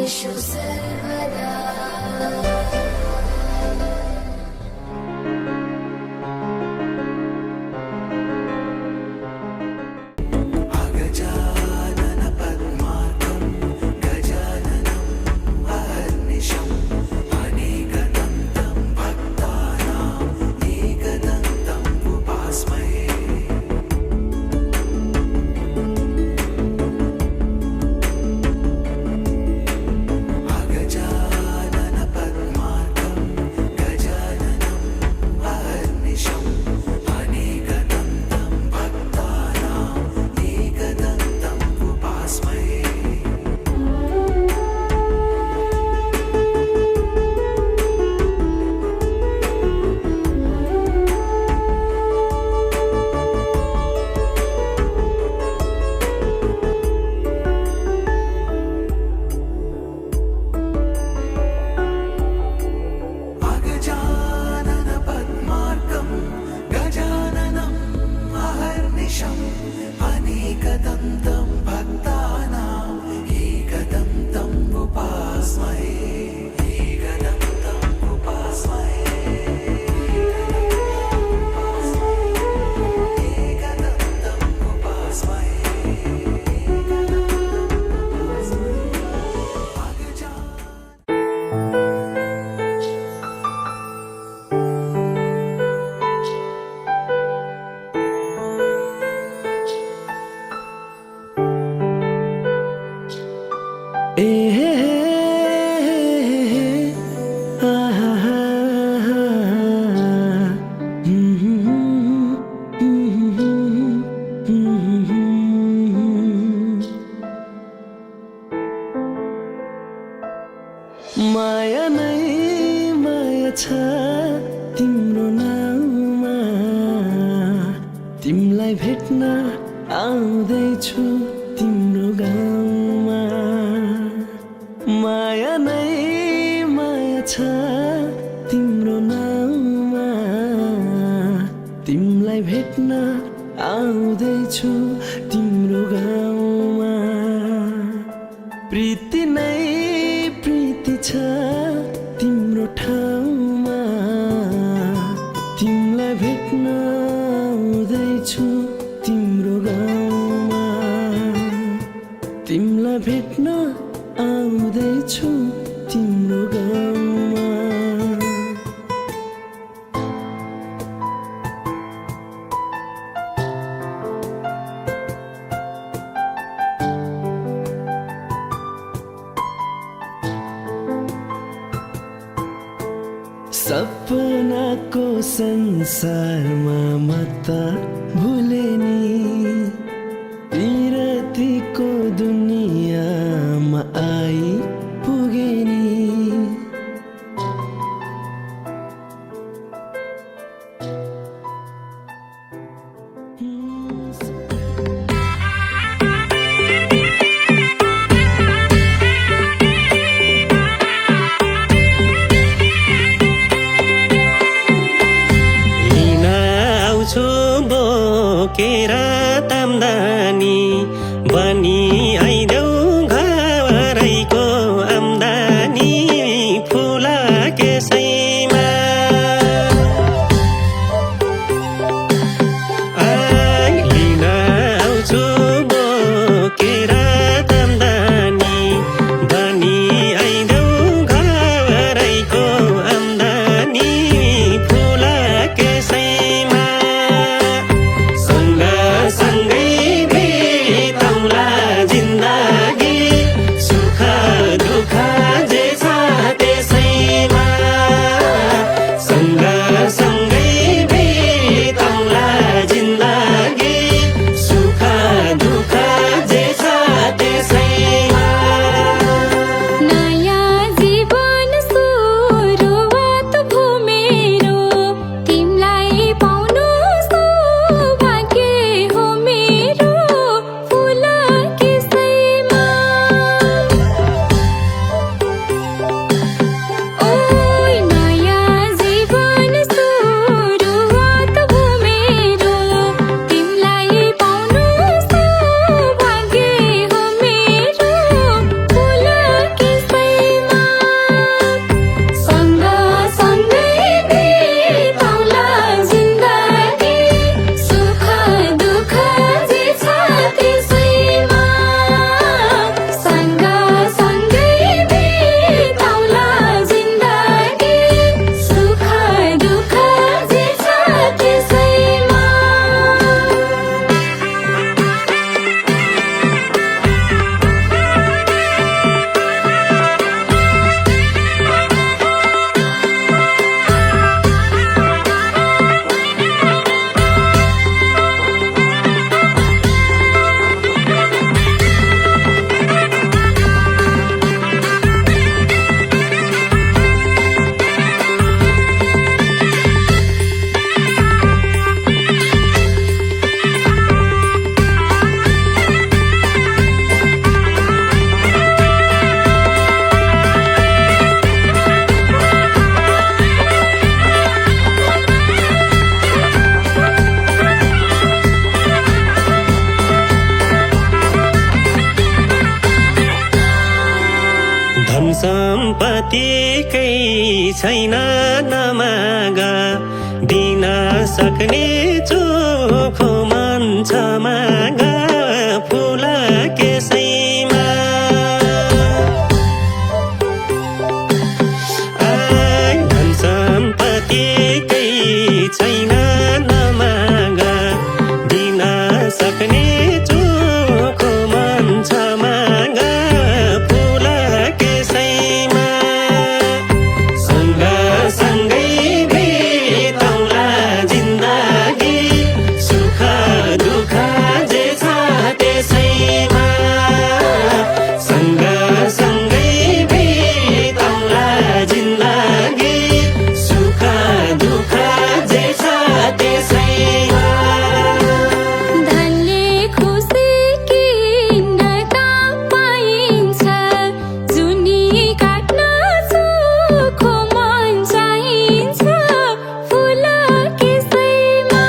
सर्वेषु सर्वदा माया नै माया छ तिम्रो नाममा तिमीलाई भेट्न आउँदैछु तिम्रो गाउँमा माया नै माया छ तिम्रो नाममा तिमीलाई भेट्न आउँदैछु तिम्रो गाउँमा प्रीति नै प्रीति छ तिम्रो ठाउँमा तिमीलाई भेट्न आउँदैछु तिम्रो गाउँमा तिमीलाई भेट्न आउँदैछु तिम्रो गाउँमा सपनाको संसारमा म त भुले नि विरतीको दुनियाँमा आई पुगे नि केरा तामदानी बनी आइदेऊ घरैको आम्दानी फुला केसैमा लिन आउँछु बोकेरा तामदानी बनी आइदेऊ घरैको आम्दानी फुला केसैमा सम्पत्तिकै छैन नमाग दिन सक्ने चोखो मन छ माग फुल केसैमा धन सम्पत्तिकै छैन नमाग दिन सक्ने चोखो मन छ माग फुल केसैमा सँगसँगै बिताउला जिन्दगी सुख दुःख जे छ त्यसैमा सँगसँगै बिताउला जिन्दगी सुख दुःख जे छ त्यसैमा धनले खुसी किन्न त पाइन्छ जुनी काट्न चोखो मन चाहिन्छ फुल केसैमा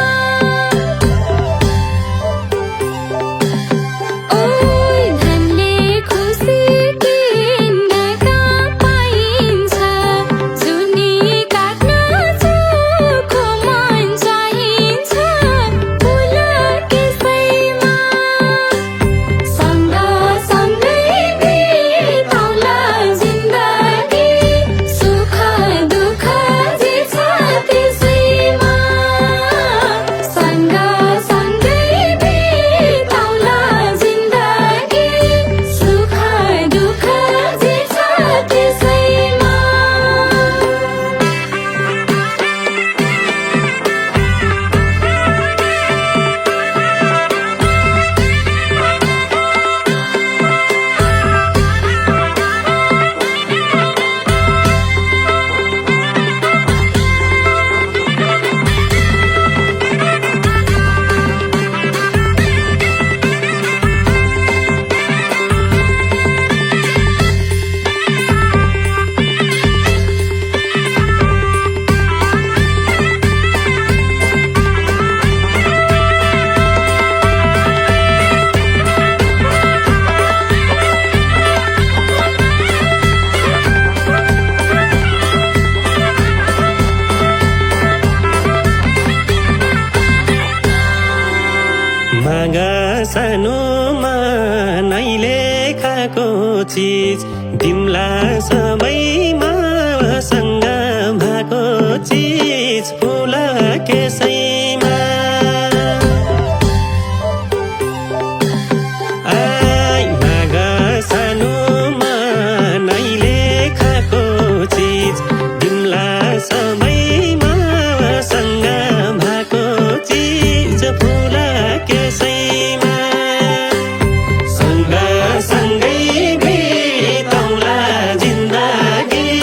ओइ धनले खुसी किन्न त पाइन्छ जुनी काट्न चोखो मन चाहिन्छ फुल केसैमा सँगसँगै बिताउला जिन्दगी सुख दुःख जे छ त्यसैमा सँगसँगै बिताउला जिन्दगी सुख दुःख जे छ त्यसैमा माग सानोमा नैले खाएको चिज दिम्ला सबैमा सँग भएको चिज फुल केसैमा माग सानोमा नैले खाएको चिज दिम्ला सबैमा सँग भएको चिज फुल केसैमा सँगसँगै बिताउला जिन्दगी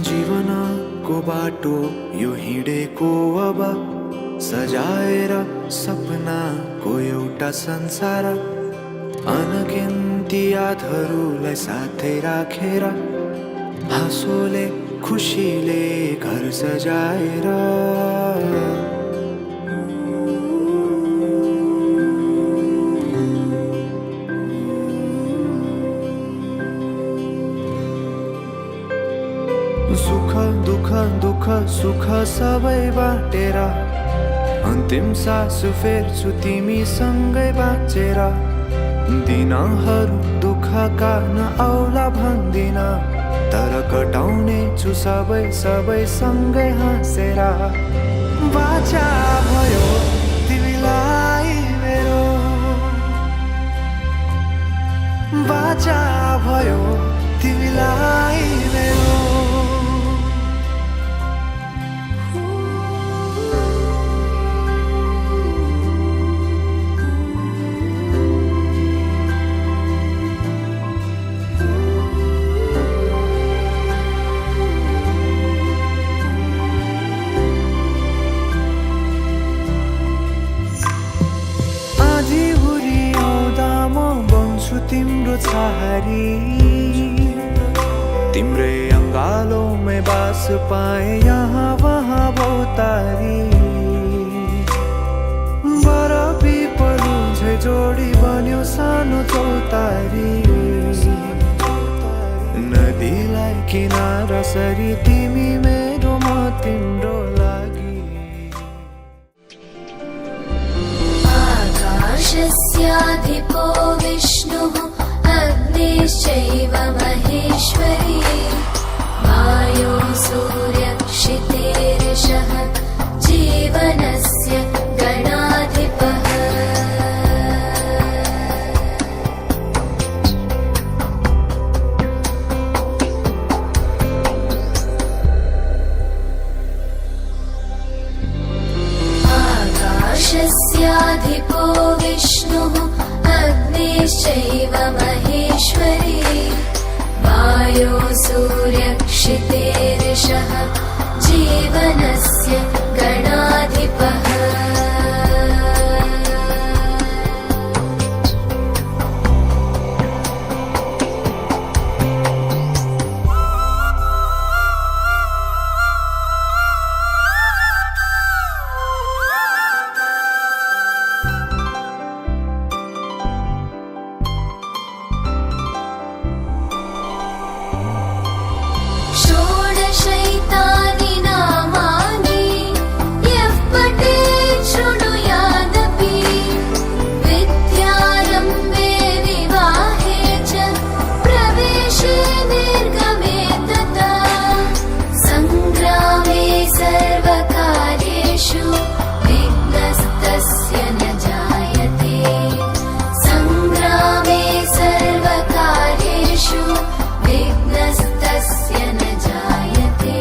जीवनको बाटो यो हिँडेको अब सजाएर सपनाको एउटा संसार अनगिन्ती यादहरूलाई साथै राखेर हाँसोले खुसीले घर सजाएर सुख दुःख दुःख सुख सबै बाटेर अन्तिम सास फेर्छु तिमीसँगै बाँचेर दिनहरू दुःखका नआउला भन्दिन तर कटाउने छु सबै सँगै हाँसेर बाचा भयो तिमीलाई मेरो बाचा भयो तिमीलाई मेरो तिम्रो छहारी तिम्रै अङ्गालोमै बास पाए यहाँ वहाँ भौतारी बरफी पलु झै जोडी बन्यो सानो चौतारी नदीलाई किनारा सरी तिमी मेरो म तिम्रो लागि आकाशस्याधिपो विष्णुः अग्निश्चैव महेश्वरी वायो सूर्यक्षितेरिषः जीवनस्य गणाधिपः आकाशस्याधिपो विष्णुः अग्निश्चैव महेश्वरी वायो सूर्यक्षितेरिषः जीवनस्य गणाधिपः षोडशैतानि नामानि यः पठेत् शृणुयादपि विद्यारम्भे विवाहे च प्रवेशे निर्गमे तथा सङ्ग्रामे सर्वकार्येषु विघ्नस्तस्य न जायते सङ्ग्रामे सर्वकार्येषु विघ्नस्तस्य न जायते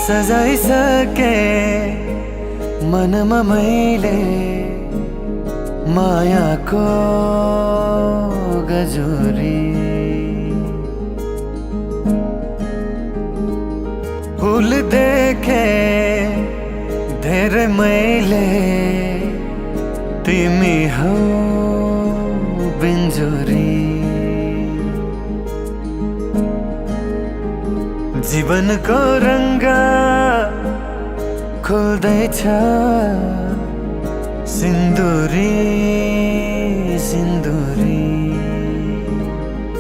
सजाइसके मनमा मैले मायाको गजोरी फुल देखे धेरै मैले तिमी हौ बिन्जोरी जीवनको रङ्ग खोल्दैछ सिन्दुरी सिन्दुरी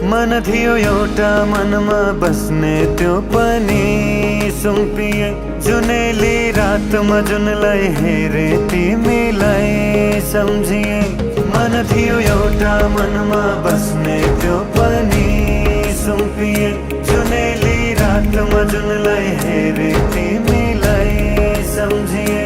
मन थियो एउटा मनमा बस्ने त्यो पनि सुम्पिए जुनेली रातमा जुनलाई हेरे तिमीलाई सम्झिए मन थियो एउटा मनमा बस्ने त्यो पनि सुम्पिए जुनेली रातमा जुनलाई हेरे तिमीलाई सम्झिए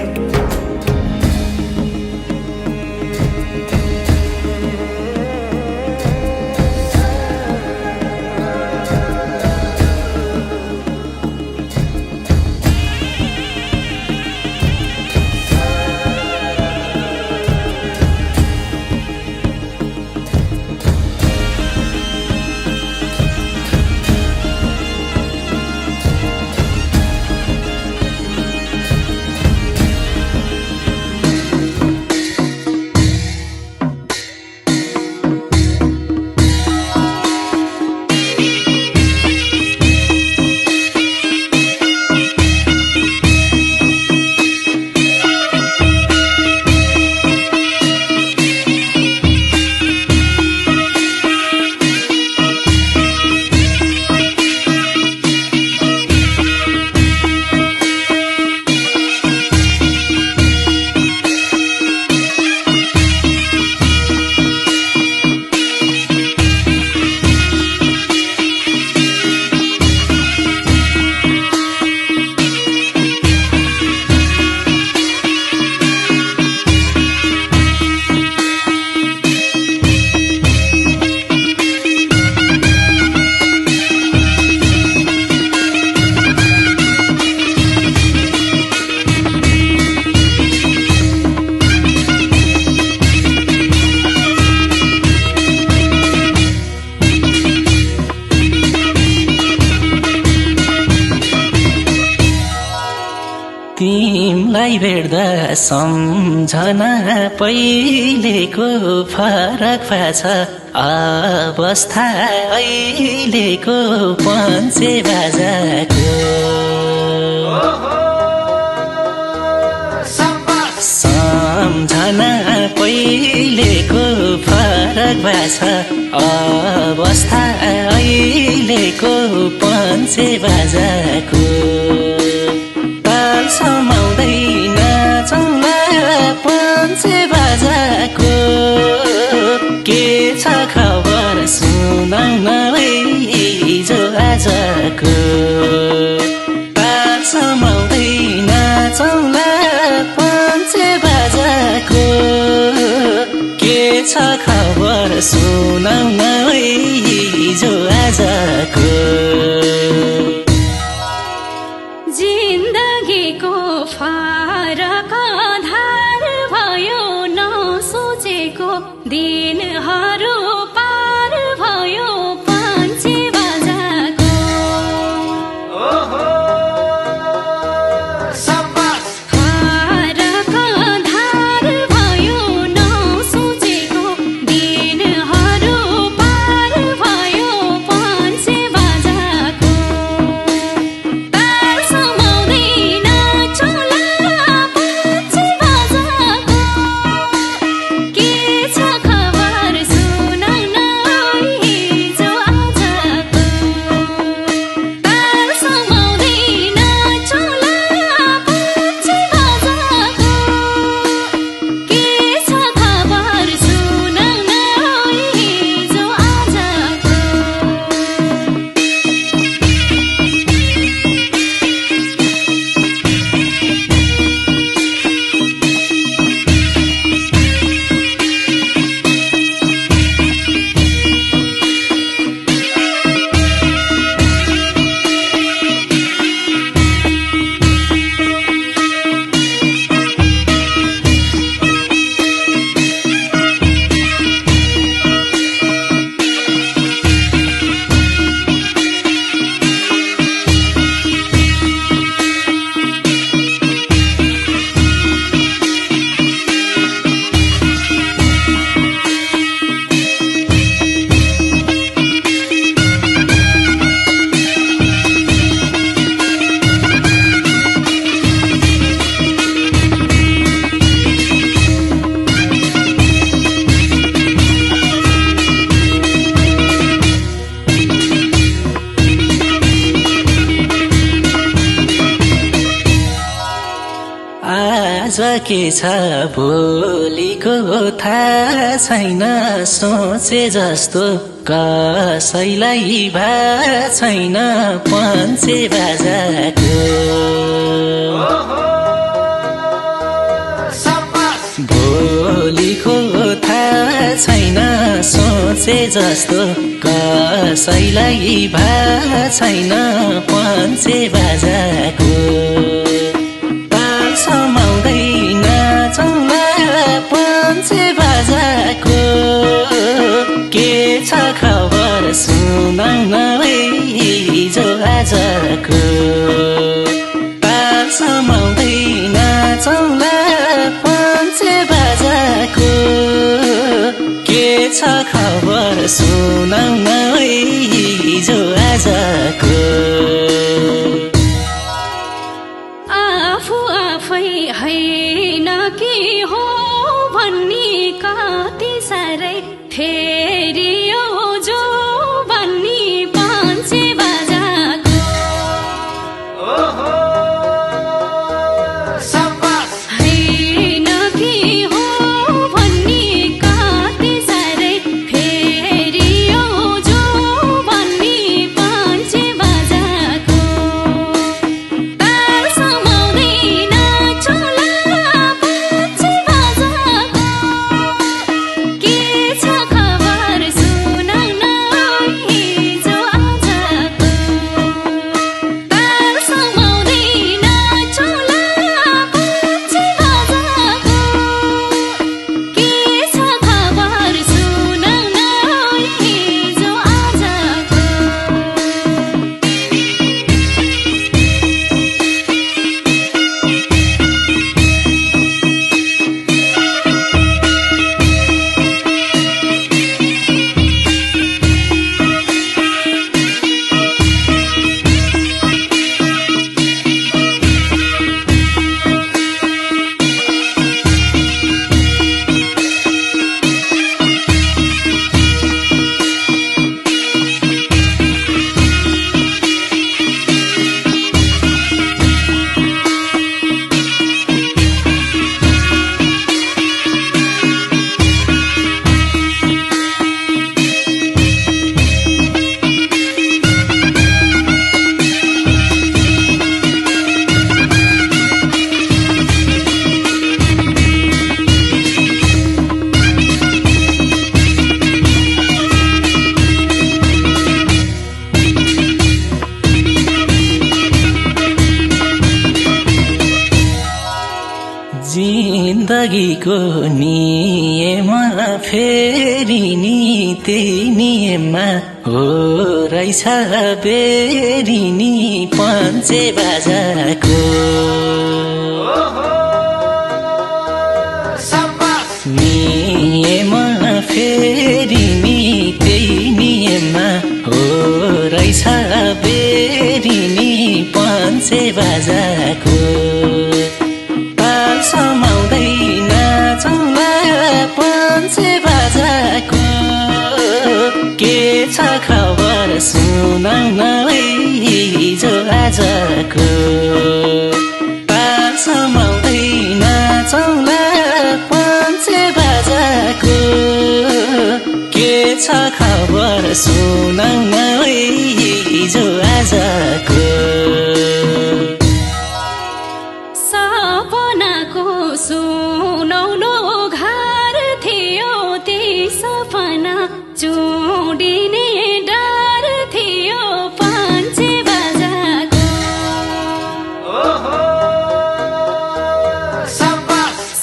तिमलाई भेट्दा सम्झना पहिलेको फरक भएछ अवस्था अहिलेको पञ्चे बाजाको सम्झना पहिलेको फरक भएछ अवस्था अहिलेको पञ्चे बाजाको समाउँदैन चौला पञ्चे बाजाको के छ खबर सुनाउन हिजो आजको ताल समाउँदैन चौला पञ्चे बाजाको के छ खबर सुनाउन हिजो आजको जिन्दगीको फरक आधार भयो नसोचेको दिनहरू पार भयो पञ्चे बाजाको फरक आधार भयो नसोचेको दिनहरू पार आज के छ भोलिको थाहा छैन सोचे जस्तो कसैलाई भा छैन पञ्चे बाजाको भोलिको थाहा छैन सोचे जस्तो कसैलाई भा छैन पञ्चे बाजाको ताल समाउँदैन चौला पञ्चे बाजाको के छ खबर सुनाउन हिजो आजको ताल समाउँदैन चौला पञ्चे बाजाको के छ खबर सुनाउन हिजो आजको आफू आफै होइन के हो भन्ने कति साह्रै फेरि यो जो भन्ने पञ्चे बाजाको होइन के हो भन्ने कति साह्रै फेरि यो जो भन्ने पञ्चे बाजाको ताल समाउँदैन चौला पञ्चे बाजाको के छ खबर सुनाउन हिजो आजको ताल समाउँदैन चौला पञ्चे बाजाको के छ खबर सुनाउन हिजो आजको जिन्दगीको नियम फेरि नि त्यही नियममा हो रहेछ बेरी नि पञ्चे बाजाको नियम फेरि नि त्यही नियममा हो रहेछ बेरी नि पञ्चे बाजाको ताल समाउँदैन चौला पञ्चे बाजाको के छ खबर सुनाउन हिजो आजको ताल समाउँदैन चौला पञ्चे बाजाको के छ खबर सुनाउन हिजो आजको सपनाको सुनौलो घर थियो त्यही सपना चुडिने डर थियो पञ्चे बाजाको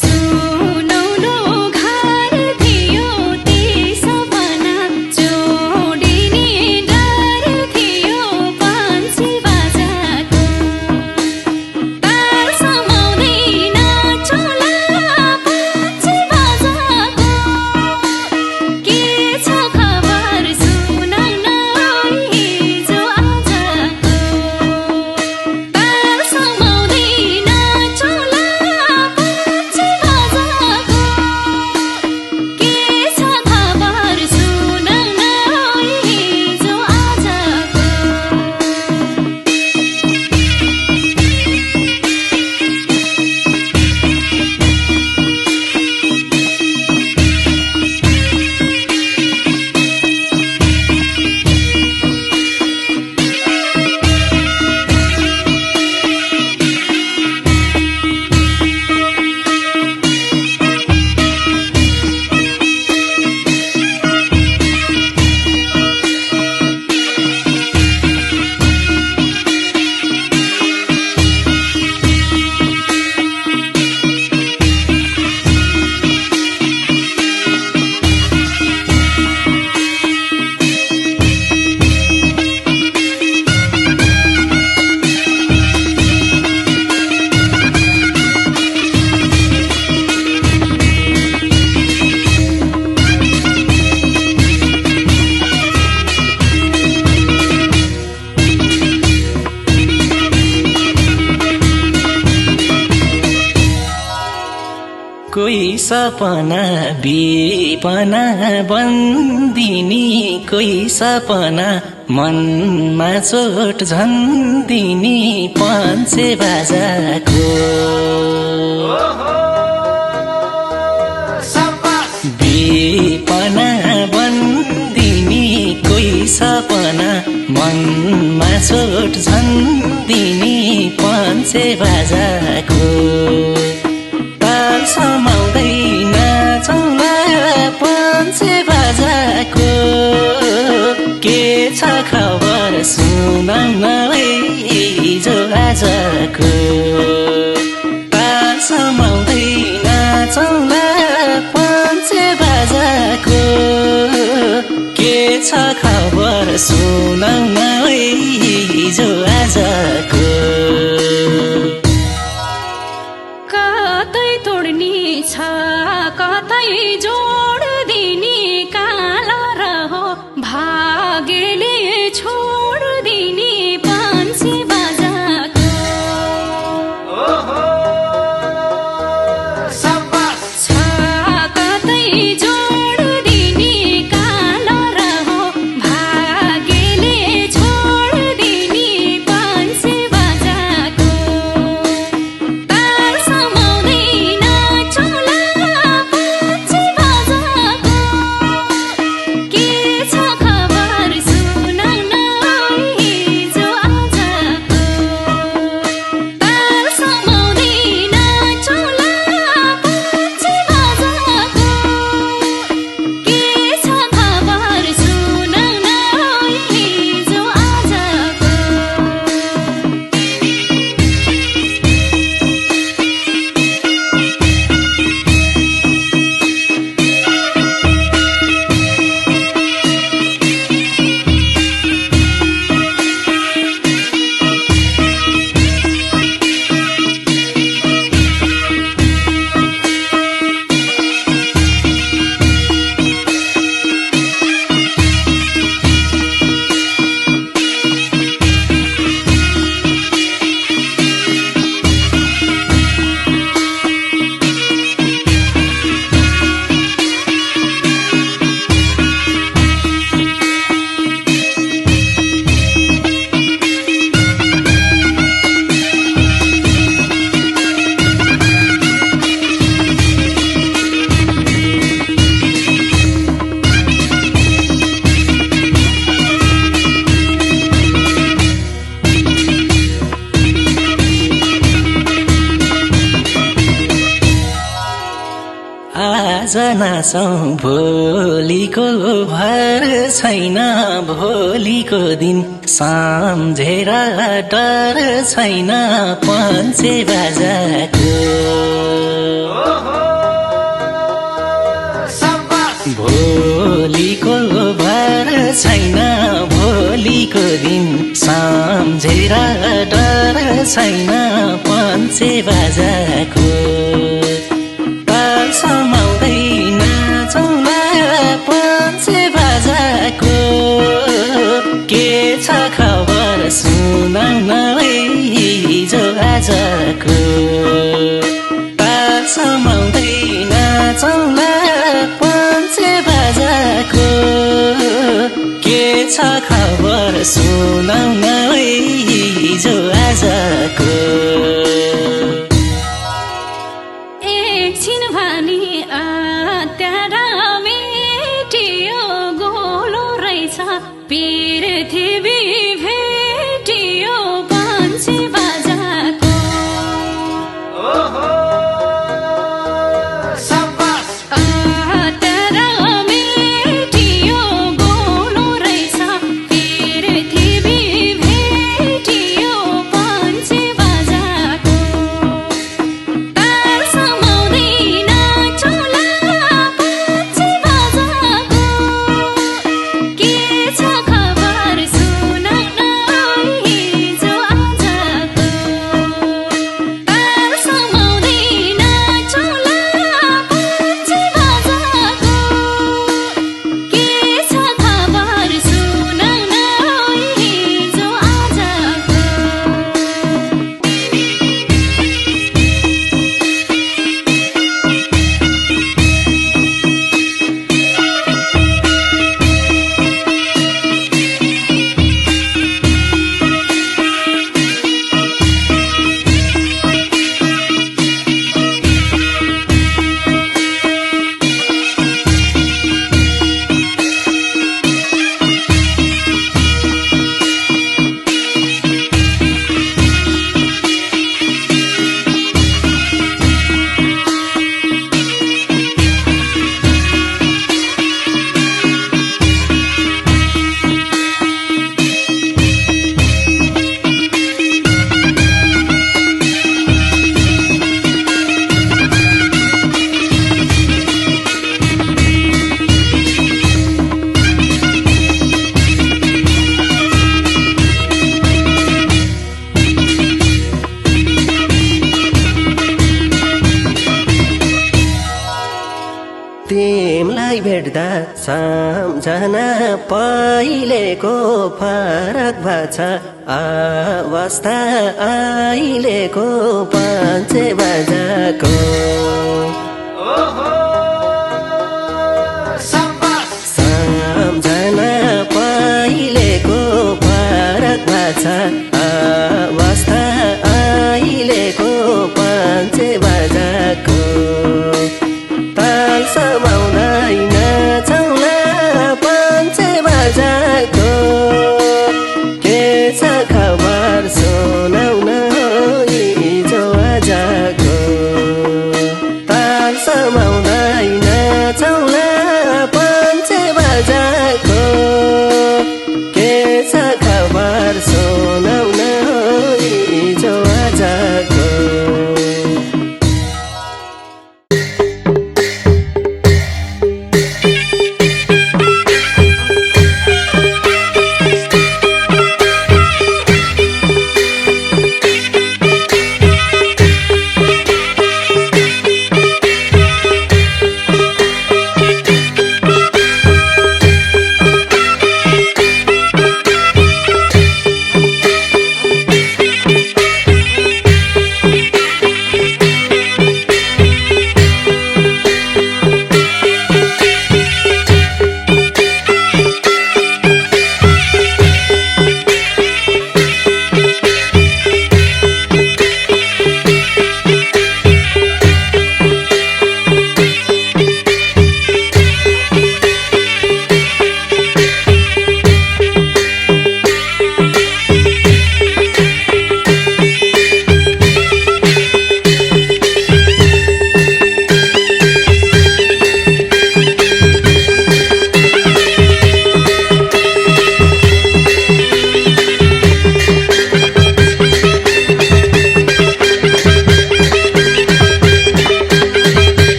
सुनौलो घर थियो त्यही सपना चुडिने सपना विपना बन्दिनी कोही सपना मनमा चोट झन्दिनी पञ्चे बाजाको विपना बन्दिनी कोही सपना मनमा चोट झन्दिनी पञ्चे बाजाको ताल समाउँदै नाचौँला पञ्चे बाजाको के छ खबर सुनाउन हिजो आजको ताल समाउँदै नाचौँला पञ्चे बाजाको के छ खबर सुनाउन हिजो आजको कतै तोड्ने छ कतै जोड दिने काला रहो भाग्यले छोड दिने पञ्चे बाजाको छ कतै जोड दिने काला रहो भाग्यले छोड दिने पञ्चे बाजाको ताल समाउँदै नाचौँला पञ्चे बाजाको के छ खबर सुनाउन हिजो आजको ताल समाउँदै नाचौँला पञ्चे बाजाको के छ खबर सुनाउन हिजो आजको आज नाचौँ भोलिको भर छैन भोलिको दिन सम्झेर डर छैन पञ्चे बाजाको भोलिको भर छैन भोलिको दिन सम्झेर डर छैन पञ्चे बाजाको ताल समाउँदै नाचौँला पञ्चे बाजाको के छ खबर सुनाउन हिजो आजको ताल समाउँदै नाचौँला पञ्चे बाजाको के छ खबर सुनाउन हिजो आजको एकछिन भनी अत्यारा मेटियो गोलो रहेछ पृथ्वी भेटियो पञ्चे बाजाको अत्यारा मेटियो गोलो रहेछ पृथ्वी भेटियो पञ्चे बाजाको ताल समाउँदै नाचौँला पञ्चे बाजाको के छ खबर सुनाउन सम्झना पहिलेको फरक भएको छ अवस्था अहिलेको 5 बजाको सम्झना पहिलेको फरक भएको छ अवस्था अहिलेको 5 बजाको ताल समाउँदैन चौला 5 बजाको के छ खबर सुनाउन हिजो आजको ताल समाउँदैन चौला 5 बजाको के छ खबर सुनाउन हिजो आजको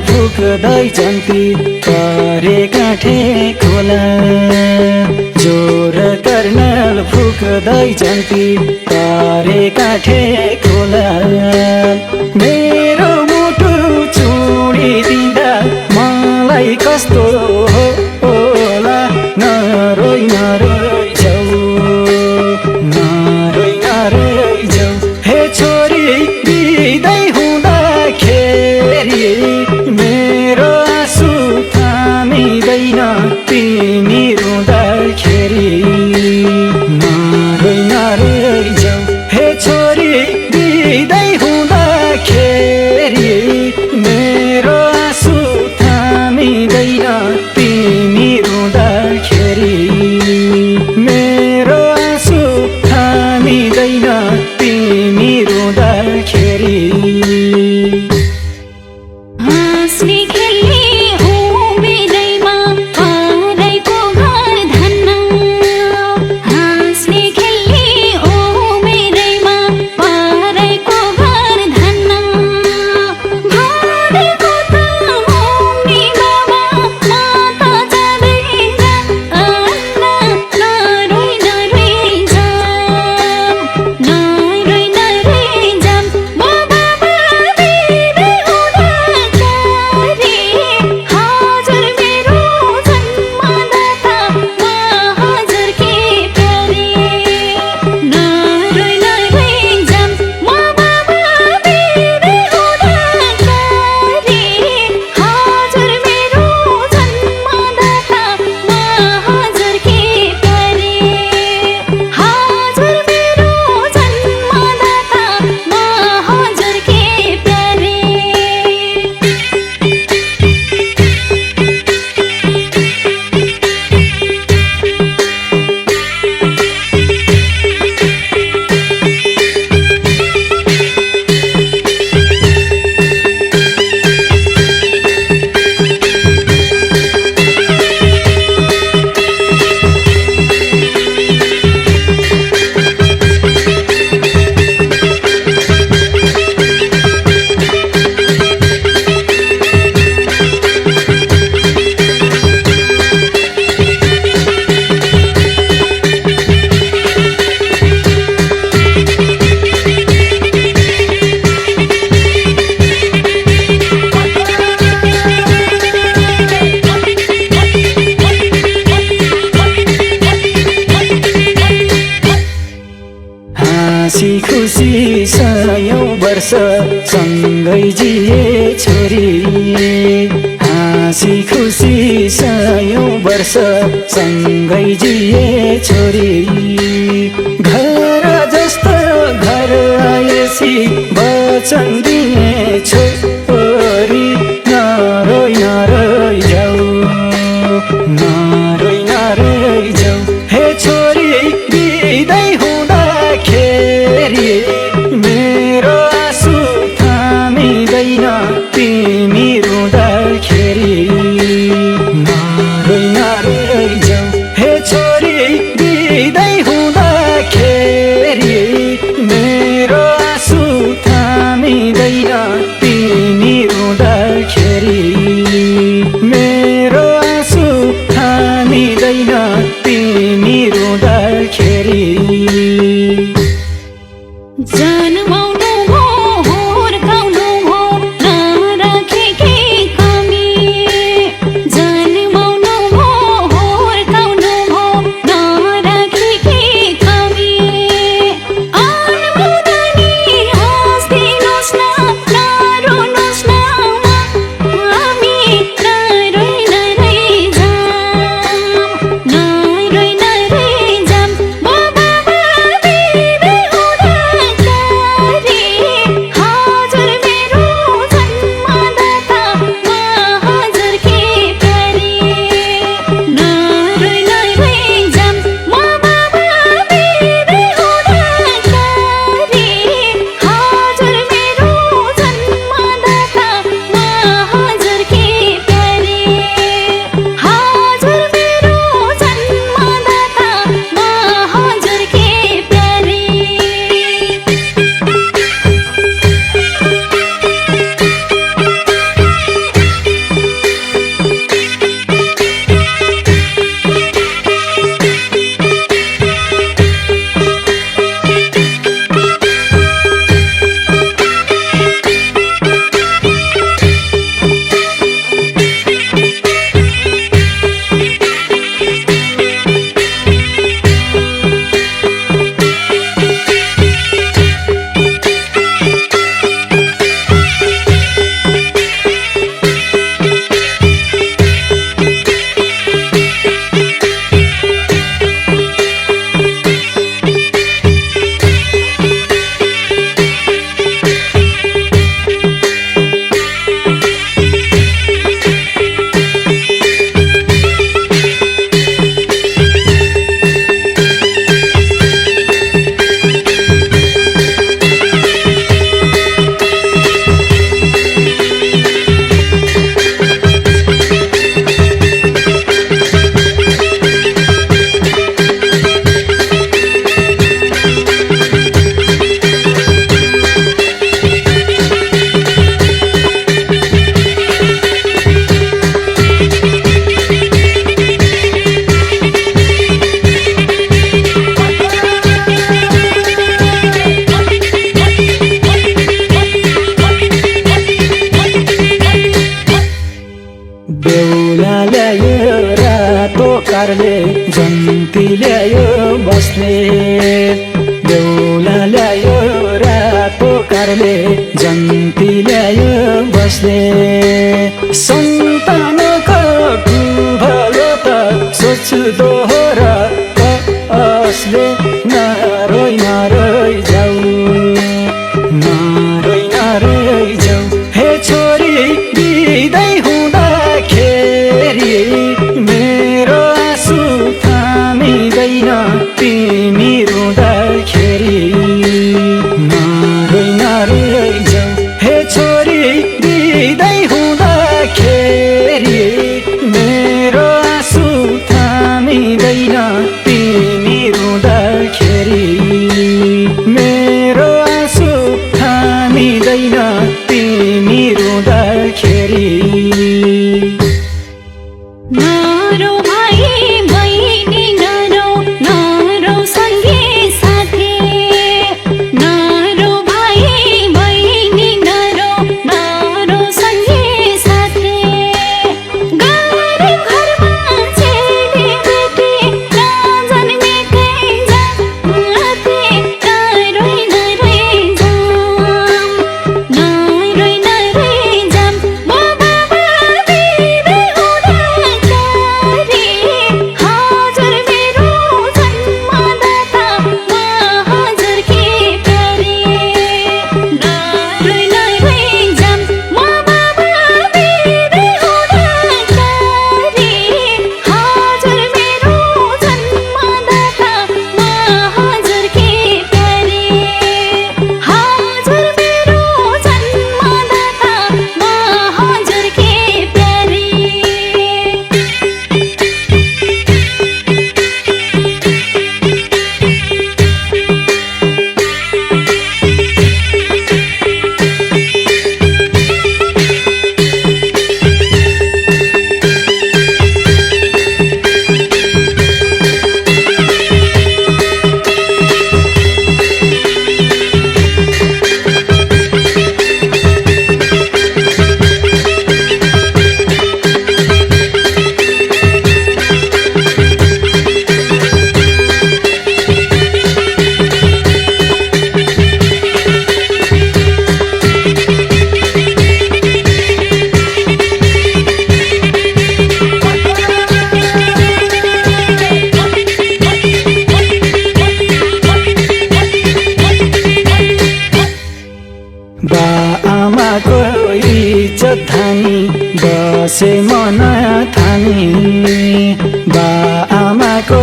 फुक्दै जन्ती परे काठे खोला जोर कर्नल फुक्दै जन्ती परे काठे खोला मेरो मुटु चुडिदिँदा मलाई कस्तो होला नरोइ नरोइ जाऊ नरोइ नरोइ जाऊ हे छोरी बिदै हुँदाखेरि मेरो आँसु थामिँदैन तिमी रुँदाखेरि नरोइ नरोइ जाऊ हे छोरी बिदै हुँदाखेरि मेरो आँसु थामिँदैन तिमी रुँदाखेरि मेरो आँसु थामिँदैन तिमी रुँदाखेरि हाँस्ने खेल्ने उमेरैमा पराइको घर धन्न हाँस्ने खेल्ने उमेरैमा पराइको घर धन्न भनेको त मम्मी बाबा म त जाँदैन अन्ना नरोइ नरोइ जाम नरोइ नरोइ जाम म बाबा खुसी सयौं वर्ष सँगै जिए छोरी हाँसी खुसी सयौं वर्ष सँगै जिए छोरी घर जस्तो घर आएसी वचन दिए छोरी नरोई नरोई जाऊ नरोई नरोई जाऊ हे छोरी बिदाई हुँदाखेरि मेरो आँसु थामिँदैन तिमी रुँदाखेरि नरोई नरोई जाऊ हे छोरी बिदाई हुँदाखेरि मेरो आँसु थामिँदैन तिमी रुँदाखेरि मेरो आँसु थामिँदैन तिमी रुँदाखेरि जन्माउनु भो हुर्काउनु भो नराखेकी कमी जन्माउनु भो हुर्काउनु भो नराखेकी कमी अनमुना नि हाँस्दिनुहोस् न नरुनुहोस् न हामी नरोई नरोई जाम नरोई नरोई जाम बाबा बिदाई हुँदाखेरि हजुर मेरो जन्मदाता म हजुरकी प्यारी नरोई नरोई जाम बाबा बिदाई हुँदाखेरि हजुर मेरो जन्मदाता म हजुरकी प्यारी हजुर मेरो जन्मदाता म हजुरकी प्यारी बेहुला ल्यायो रातो कारले जन्ती ल्यायो बस्ने बेहुला ल्यायो रातो कारले जन्ती ल्यायो बस्ने सन्तानको भलो त सोच्छु दोहोरा असले नरोई नरोई जाऊ नरोई नरोई जाऊ हे छोरी बिदाई हुँदाखेरि मेरो आँसु थामिँदैन तिमी रुँदाखेरि नरोई नरोई जाऊ हे छोरी बिदाई हुँदाखेरि मेरो आँसु थामिँदैन तिमी रुँदाखेरि मेरो आँसु थामिँदैन तिमी रुँदाखेरि नरो भाइ बहिनी नरो नरो सँगै साथी नरो भाइ बहिनी नरो नरो सँगै साथी गरीब घरमा चेली बेटी नजन्मेकै जाते नरोई नरोई इज्जत धानी बसे मन थानी बा आमाको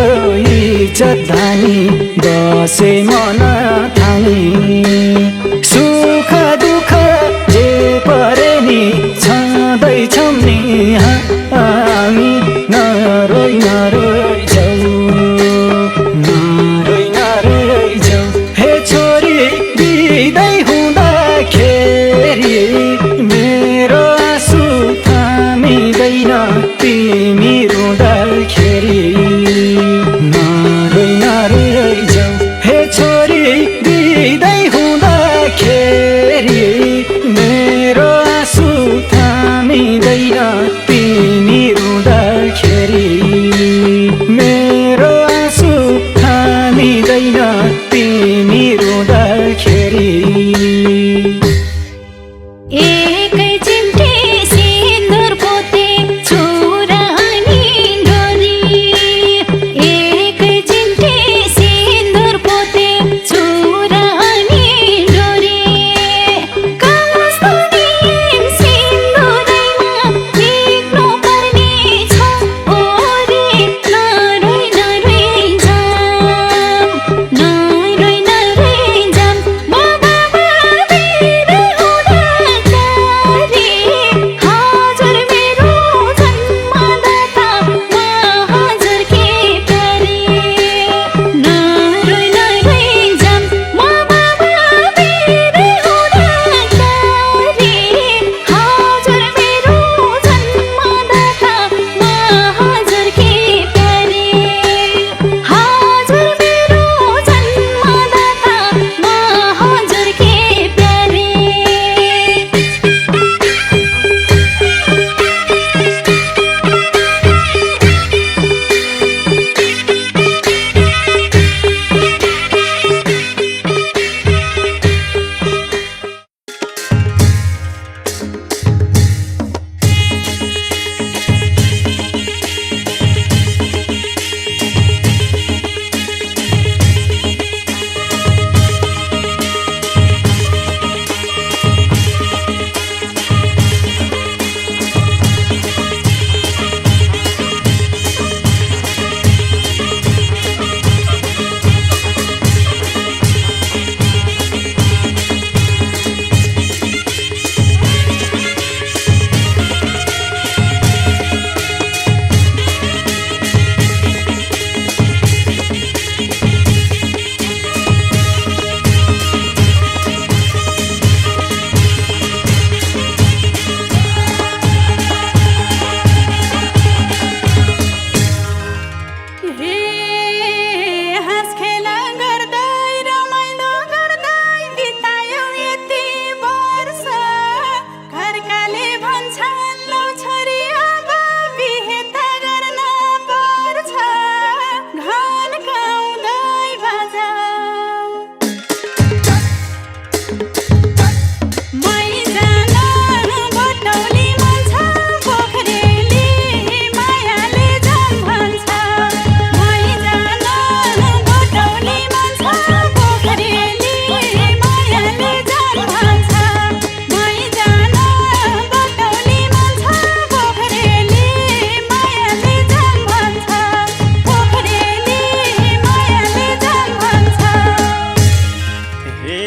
इज्जत धानी बसे मन थानी सुख दुःख जे परे नि छँदैछौँ नि हामी नरोइ नरोइ जाऊ हे छोरी बिदै हुँदाखेरि मेरो आँसु थामिँदैन तिमी रुँदाखेरि नरोइ जाऊ हे छोरी बिदै हुँदाखेरि मेरो आँसु थामिँदैन तिमी रुँदाखेरि मेरो आँसु थामिँदैन तिमी रुँदाखेरि एकै चिम्टे सिन्दुर पोते छोरा अनि डोरी एकै चिम्टे सिन्दुर पोते छोरा अनि डोरी कस्तो नियम सिन्दुरैमा लेख्नु पर्ने छ ओरे नरोइ नरोइ जाम म बाबा बिदा हुँदाखेरि हजुर मेरो जन्मदाता म हजुरकी प्यारी नरोइ जाम म बाबा बिदा हुँदाखेरि हजुर मेरो जन्मदाता म हजुरकी प्यारी हजुर मेरो जन्मदाता म हजुरकी प्यारी हाँस खेला गर्दै रमाइलो गर्दै बितायौ यति वर्ष घरकाले भन्छन् लौ छोरी अब बिहे त गर्न पर्छ घन गाउँदै बाजा मै जान बटौली मन छ पोखरेली मायाले जाम भन्छ मै जान बटौली मन छ पोखरेली मायाले जाम भन्छ मै जान बटौली मन छ पोखरेली मायाले जाम भन्छ पोखरेली मायाले जाम भन्छ हे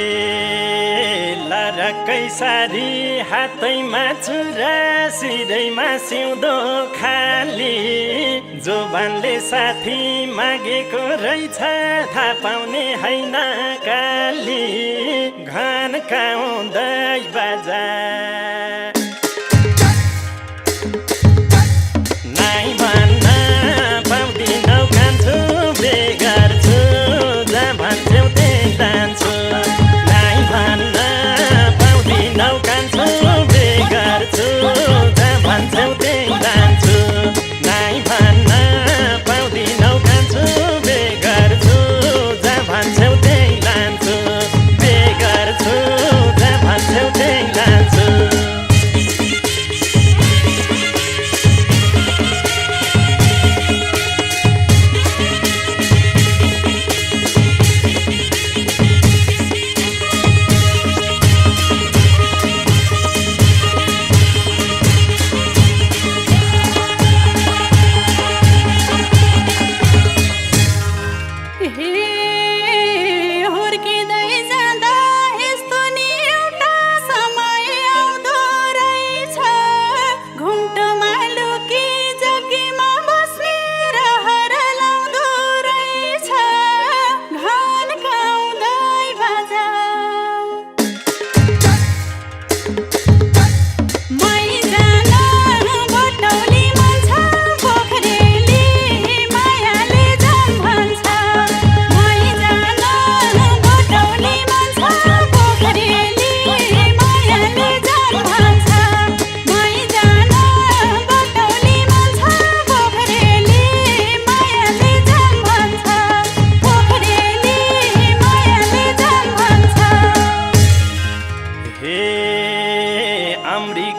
लरकै सारी हातैमा छुरा सिरैमा सिउँदो खाली जोबानले साथी मागेको रहेछ थाहा पाउने हैन काली घन गाउँदै बाजा नाइ भन्न पाउँदिनौ कान्छु बेगर्छु जहाँ भन्छौ त्यही जान्छु नाइ भन्न पाउँदिनौ कान्छु बेगर्छु जहाँ भन्छौ त्यही जान्छु नाइ भन्न पाउँदिनौ कान्छु बेगर्छु जहाँ भन्छौ त्यही लान्छु बेगर्छु जहाँ भन्छौ त्यही लान्छु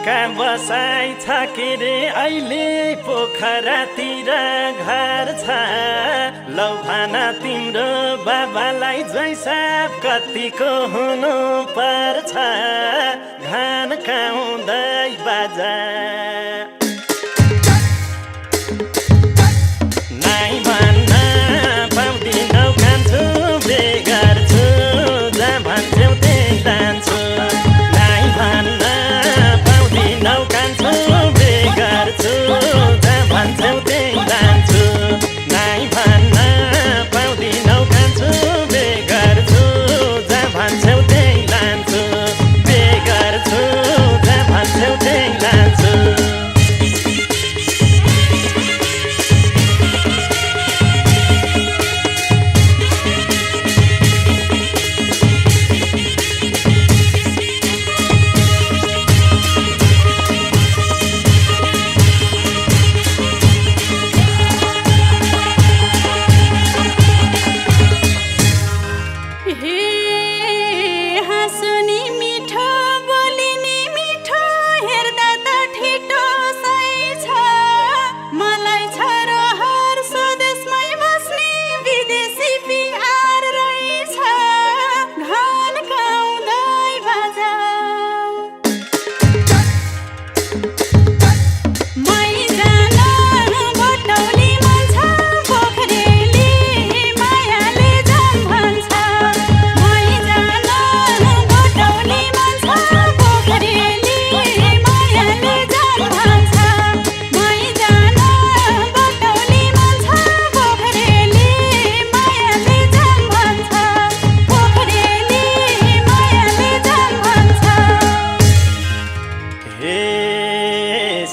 का बसाइ छ के रे अहिले पोखरातिर घर छ लौ भन तिम्रो बाबालाई जैसाब कतिको हुनु पर्छ घान काउँदै बाजा नाइ भन्न पाउँदिनौ कान्छु बेगर छु जहाँ भन्छौ त्यही जान्छु नाइ भन्न पाउँदिनौ कान्छु बेगर छु जहाँ भन्छौ त्यही जान्छु नाइ भन्न पाउँदिनौ कान्छु बेगर छु जहाँ भन्छौ त्यही जान्छु बेगर छु जहाँ भन्छौ त्यही जान्छु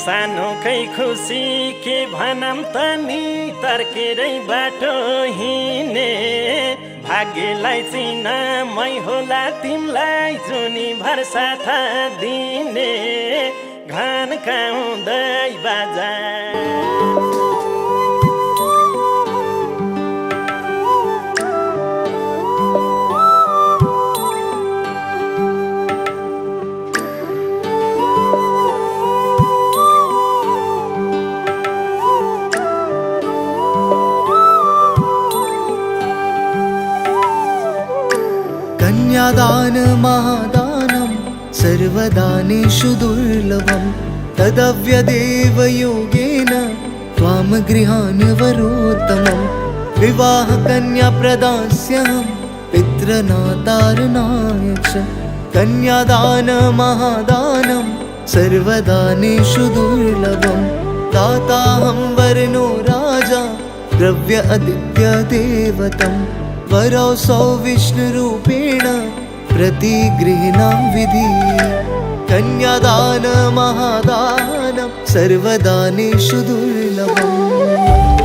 सानोकै खुसी के भनम त नि तर्केरै बाटो हिँड्ने भाग्यलाई चिन मै होला तिमलाई जुनी भर साथ दिने घान काउँदै बाजा कन्यादान महादानं सर्वदानेषु दुर्लभं तदव्यदेव योगेन त्वां गृहान् वरोत्तमं विवाह कन्या प्रदास्यहं पितृनातारणाय च कन्यादान महादानं सर्वदानेषु दुर्लभं दाताहं वर्णो राजा द्रव्य आदित्य देवतं वरौसौ विष्णुरूपेण प्रतिगृह्णां विधि कन्यादान महादानं सर्वदानेषु दुर्लभम्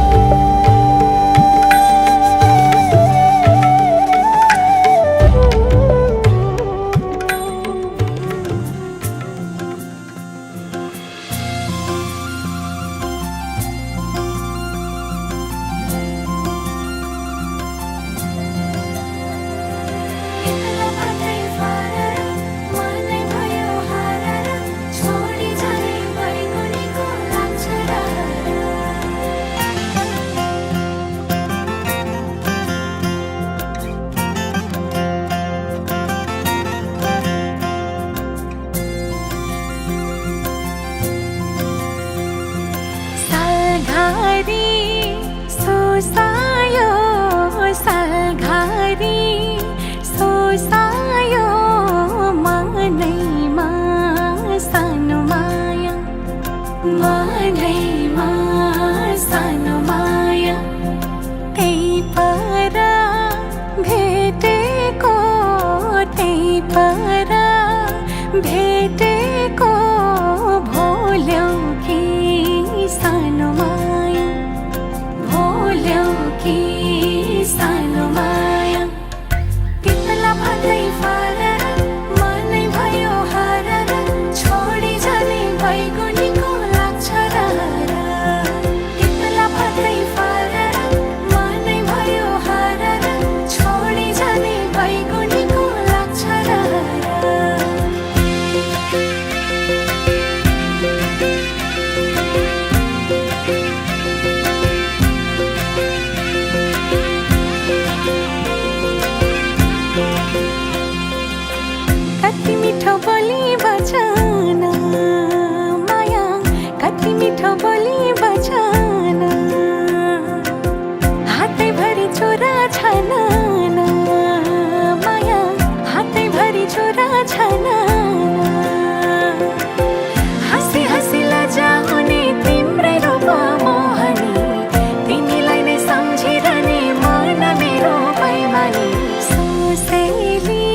भेटेको भोल्यौ कि सानो माया भोल्यौ कि सानो माया तितला भन्दै फरर मनै भयो हरर छोडी जाने बैगुनीको लाग्छ रहर तितला भन्दै फरर मनै भयो हरर छोडी जाने बैगुनीको लाग्छ रहर कति मिठो बोली बचन माया कति मिठो बोली बचन हातैभरि छोरा छन् माया हातैभरि छोरा छन् हाँसी हाँसी लजाउने तिम्रै रूप मोहनी तिमीलाई नै सम्झिरहने मन मेरो बैमानी सुसेली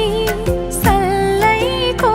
सल्लैको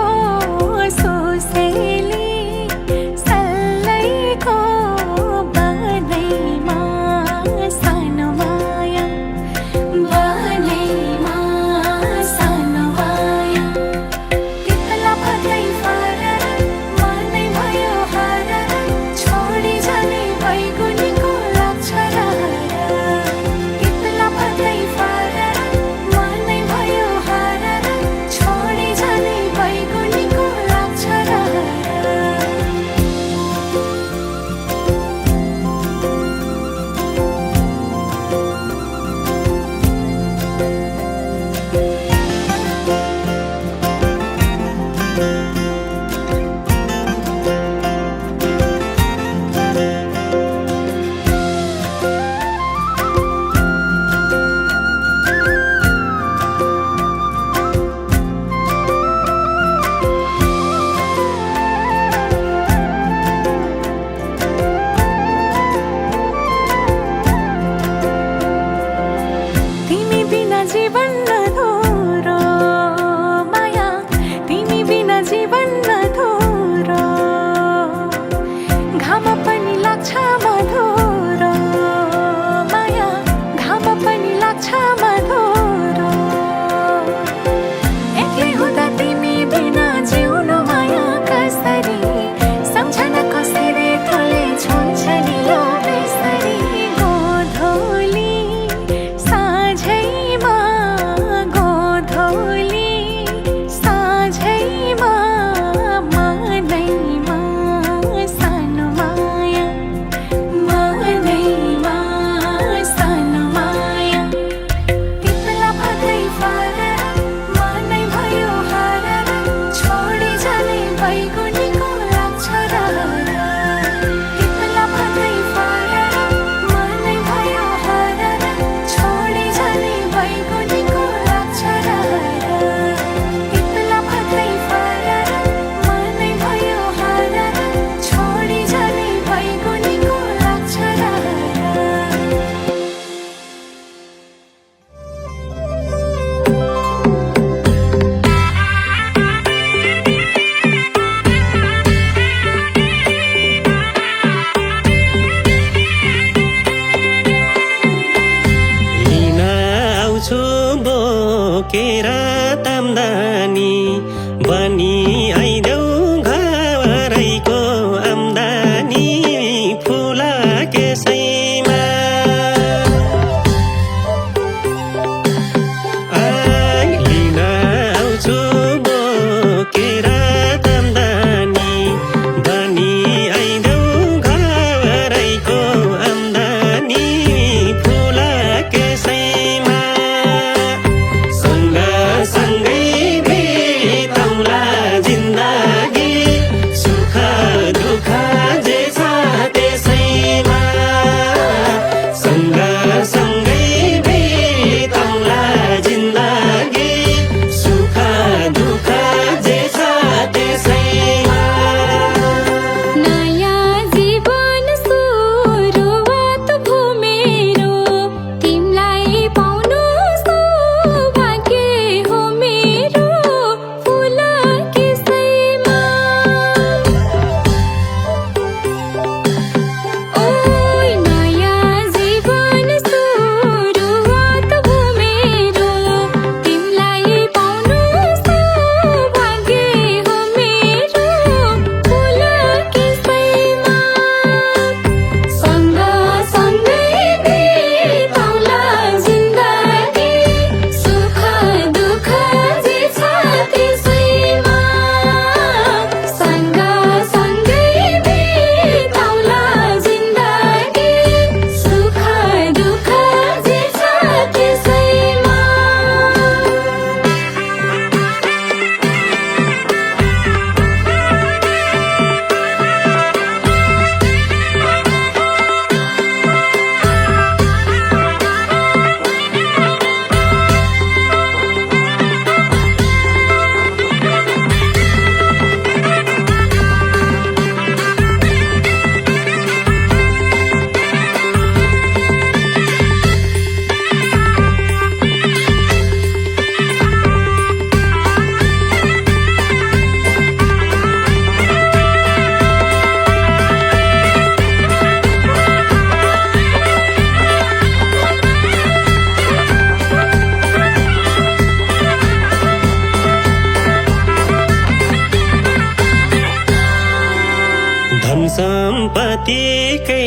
पतिकै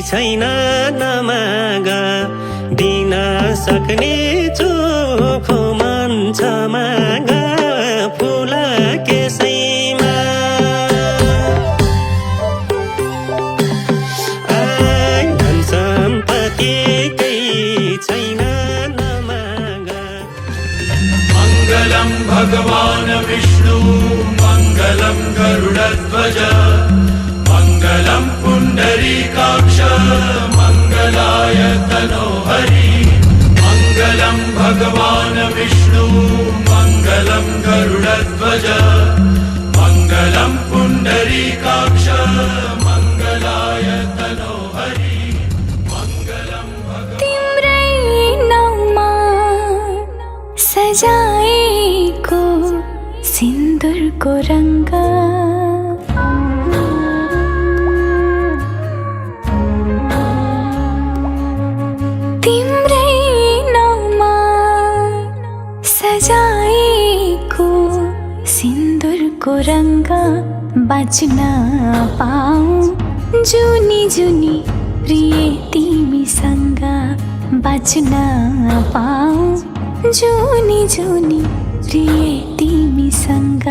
छैन नमाग दिन सक्ने चोखो मन छ माग फुल केसैमा धन सम्पत्तिकै छैन नमाग मङ्गलं भगवान् विष्णु मङ्गलं गरुडध्वज मङ्गलं पुण्डरीकाक्ष मङ्गलाय तनोहरि मङ्गलं भगवान् विष्णु मङ्गलं गरुडध्वज मङ्गलं पुण्डरीकाक्ष मङ्गलाय तनोहरि मङ्गलं तिम्रै नाउँमा सजाएको सिन्दुरको रङ्ग तिम्रै नाउँमा सजाएको सिन्दुरको रङ्ग बाँच्न पाऊँ जुनी जुनी प्रिय तिमीसँग बाँच्न पाऊँ जुनी जुनी प्रिय तिमीसँग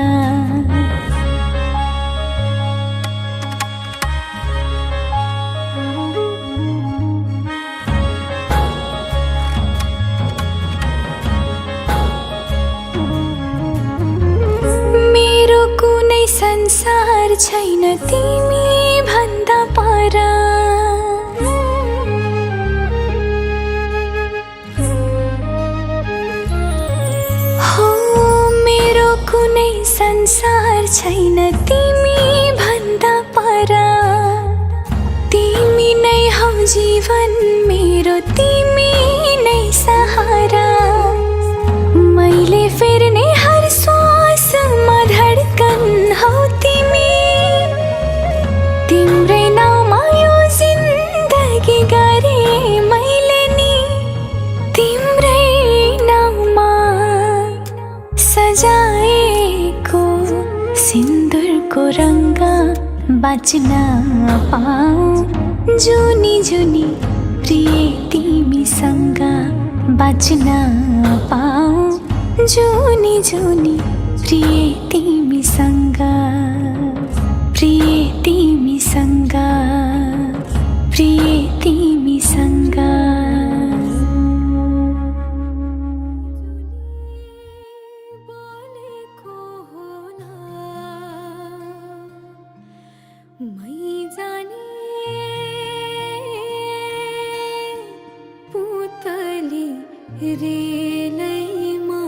मेरो कुनै संसार छैन तिमी भन्दा पर हो मेरो कुनै संसार छैन तिमी भन्दा पर तिमी नै हौ जीवन मेरो तिमी नै सहारा मैले फेर्ने हर श्वासमा धड्कन हौ तिमी तिम्रै नाउँमा यो जिन्दगी गरे मैले नि तिम्रै नाउँमा सजाएको सिन्दुरको रङ्ग बाँच्न पाऊँ जुनी जुनी प्रिय तिमीसँग बाँच्न पाऊँ जुनी जुनी प्रिय तिमीसँग प्रिय तिमीसँग प्रिय तिमीसँग मै जाने पुतली रेलैमा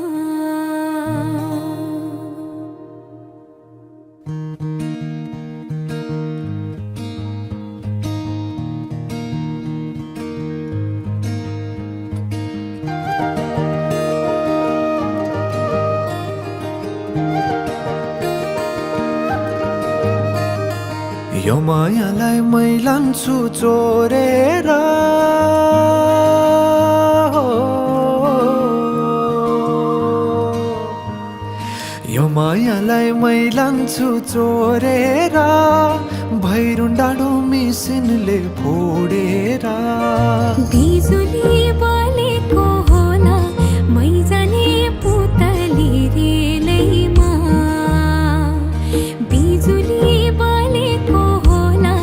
यो मायालाई मै लान्छु चोरेर यो मायालाई मै लान्छु चोरेर भैरुन डाँडो मिसिनले फोडेर बिजुली बलेको होला मै जाने पुतली रेलैमा बिजुली बलेको होला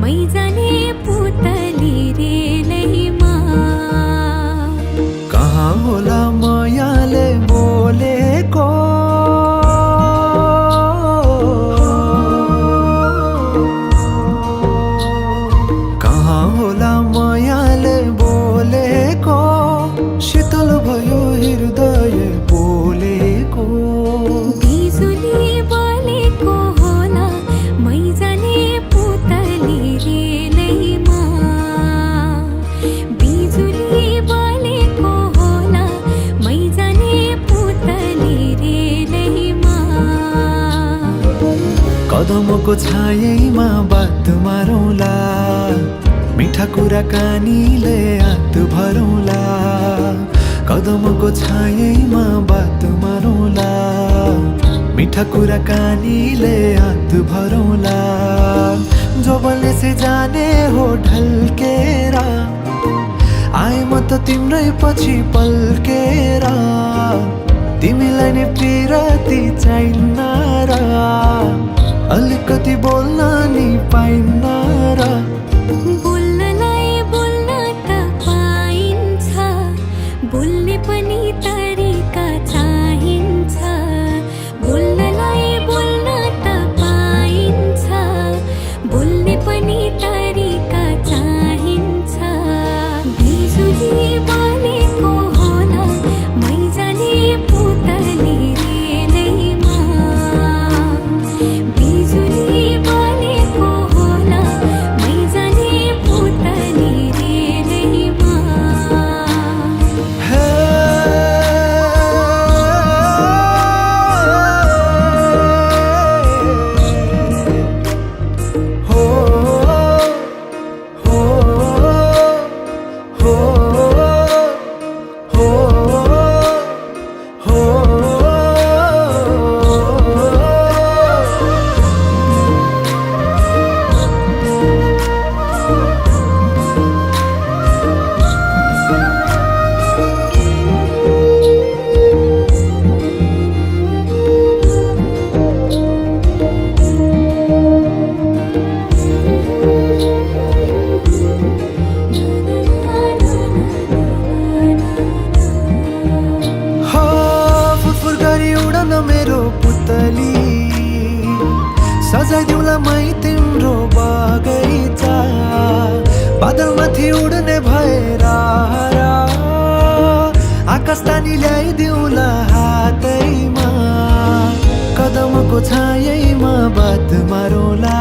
मै जाने पुतली रेलैमा कहाँ होला मायाले बोलेको कहाँ होला मायाले बोलेको शीतल भयो हृदय बोलेको बिजुली बलेको होला मै जाने पुतली रेलैमा बिजुली बलेको होला मै जाने पुतली रेलैमा कदमको छायैमा बात मारौँला मिठा कुराकानीले हात भरौँला कदमको छायैमा बात मारौँला मिठा कुराकानीले हात भरौँला जो बल्ने से जाने हो ढल्केर आए म त तिम्रै पछि पल्केर तिमीलाई नै पिरती चाहिन्न र अलिकति बोल्न नि पाइन्न र बोल्नलाई बोल्न त पाइन्छ बोल्ने पनि तरिका चाहिन्छ बोल्नलाई बोल्न त पाइन्छ बोल्ने पनि तरिका चाहिन्छ बिजुली बलेको होला मैजाने पुतली रेलैमा बिजुली बलेको होला मैजाने पुतली रेलैमा हे हो हो हो हो हो फुरफुर गरी उडन मेरो पुतली सजाइदिउँला मै तिम्रो बगैँचा बादलमाथि उड्ने भएर आकाश तानी ल्याइदिउँला हातैमा कदमको छायैमा बात मारौँला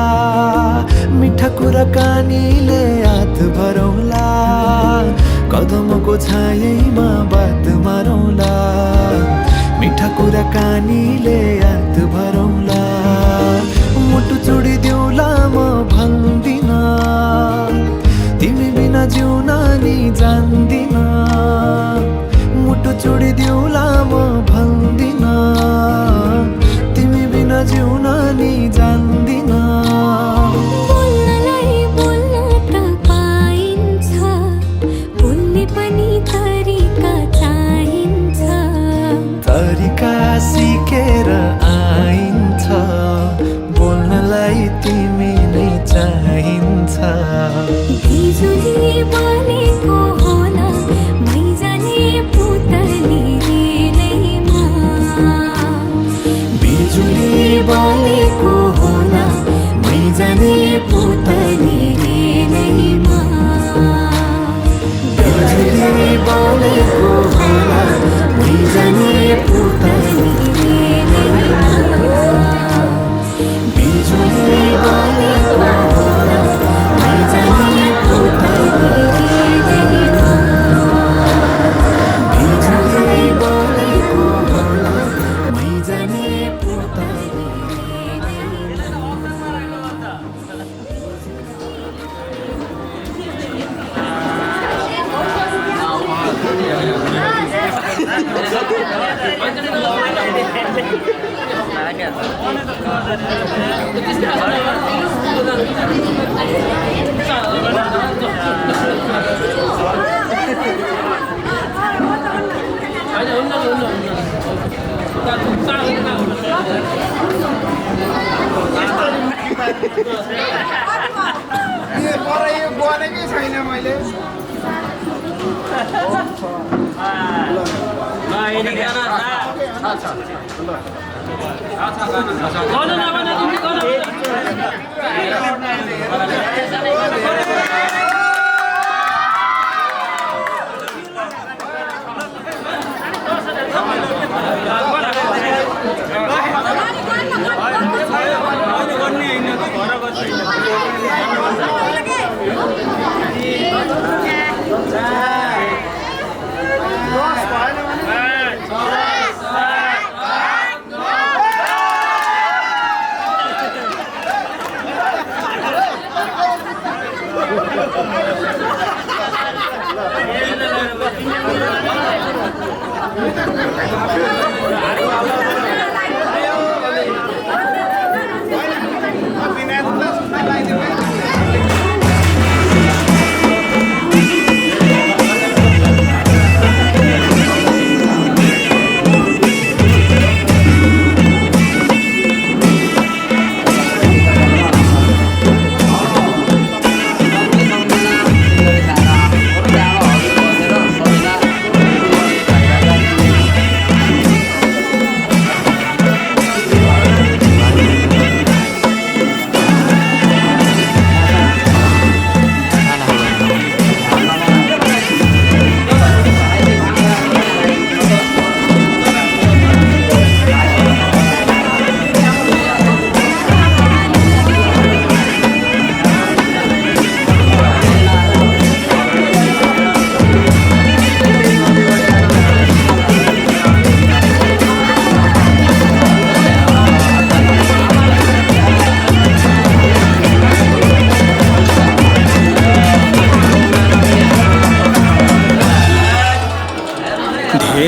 मिठा कुराकानीले हात भरौँला कदमको छायैमा बात मारौँला मिठा कुराकानीले हात भरौँला मुटु चुडिदिउँला म भन्दिन तिमी बिना जिउन नि जान्दिन मुटु चुडिदिउँला म भन्दिन तिमी बिना जिउन नि जान्दिन बोल्नलाई बोल्न त पाइन्छ बोल्ने पनि तरिका चाहिन्छ तरिका सिकेर आइन्छ बोल्नलाई तिमी नै चाहिन्छ बिजुली बलेको होला मैजाने पुतली रेलैमा बिजुली बलेको होला मैजाने पुतली रेलैमा बिजुली बलेको होला मैजाने पुतली रेलैमा बिजुली बलेको होला मैजाने पुतली रेलैमा बिजुली बलेको होला मैजाने पुतली गरेकै छैन मैले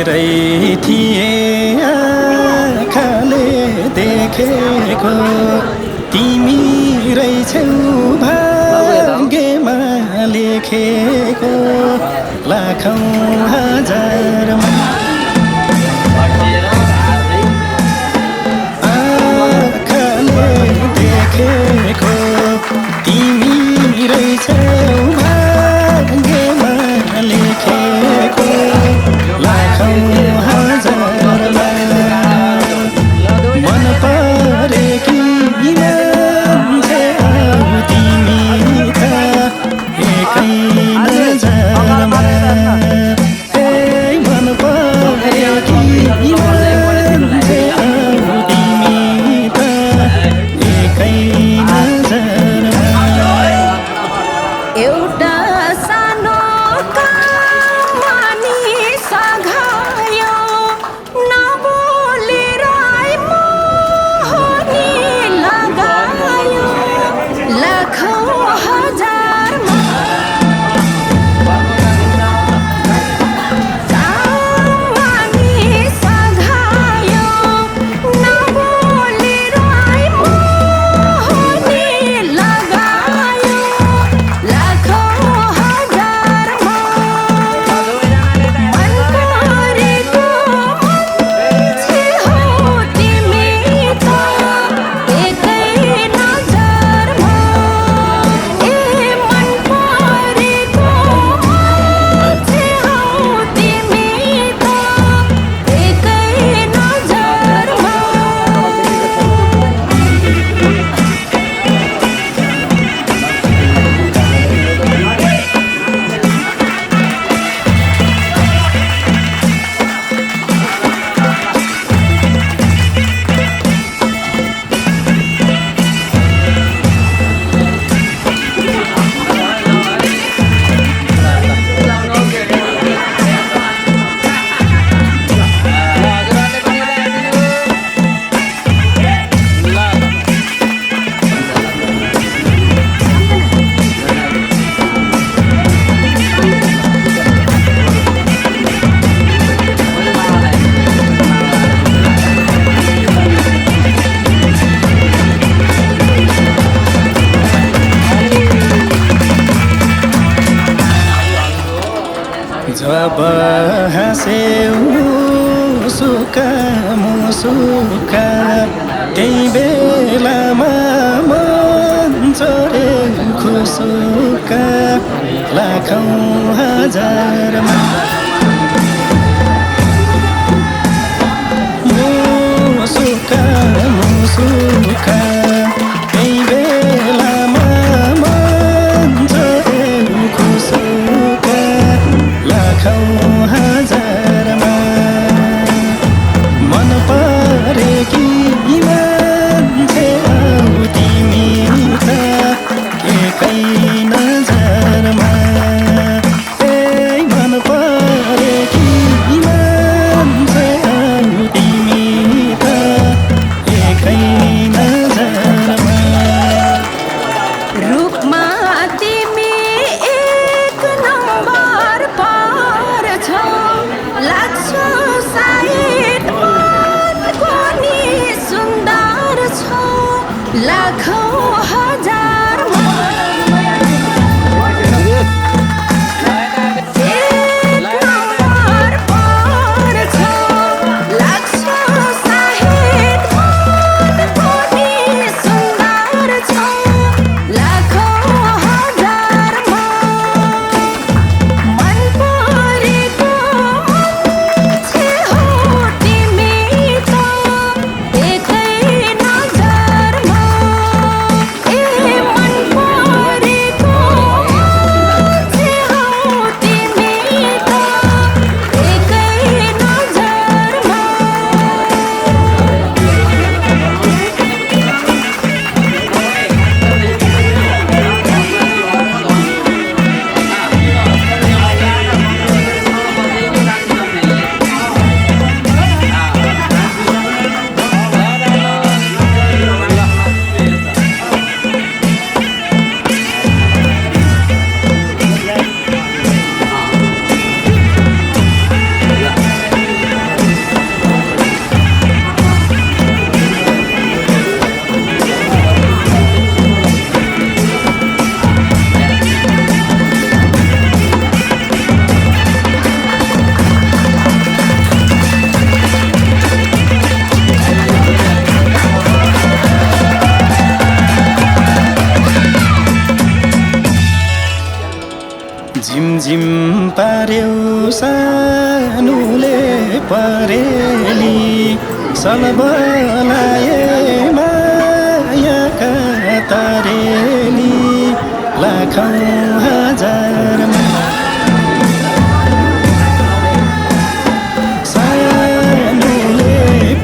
मेरै थिए आँखाले देखेको तिमी रहेछौ भाग्यमा लेखेको लाखौँ हजारमा आँखाले देखेको तिमी रहेछौ भाग्यमा लेखेको लाखौँ हजारमा मन परेकी मान्छे तिमी त एकै नजरमा ए मन परेकी मान्छे तिमी त एकै नजरमा एउटा सानो कामानी सघायो नबोलेर मोहनी लगायो लाखौँ हजारमा कामानी सघायो नबोलेर मोहनी लगायो लाखौँ हजारमा मन परेको मान्छे हो तिमी त एकै नजरमा ए मन परेको मान्छे हो तिमी त एकै नजरमा जब हाँस्यौ सुका मुसुका त्यही बेलामा मन चढ्यो खुसुका लाखौँ हजारमा मुसुका मुसुका त्यही बेलामा मन चढ्यो खुसुका लाखौँ हजारमा मन परेकी मान्छे तिमी त एकै नजरमा ए मन परेकी मान्छे तिमी त एकै नजरमा रूपमा तिमी एक नम्बर पर छौ लाग्छौ सायद मनको नि सुन्दर छौ लाखौँ हजारमा एक नम्बर पर छौ लाग्छौ सायद मनको नि सुन्दर छौ लाखौँ हजारमा मन परेको मान्छे हो तिमी त एकै नजरमा ए जिम पार्यौ सानुले परेली सलबलाए मायाका तारेली लाखौँ हजारमा सानुले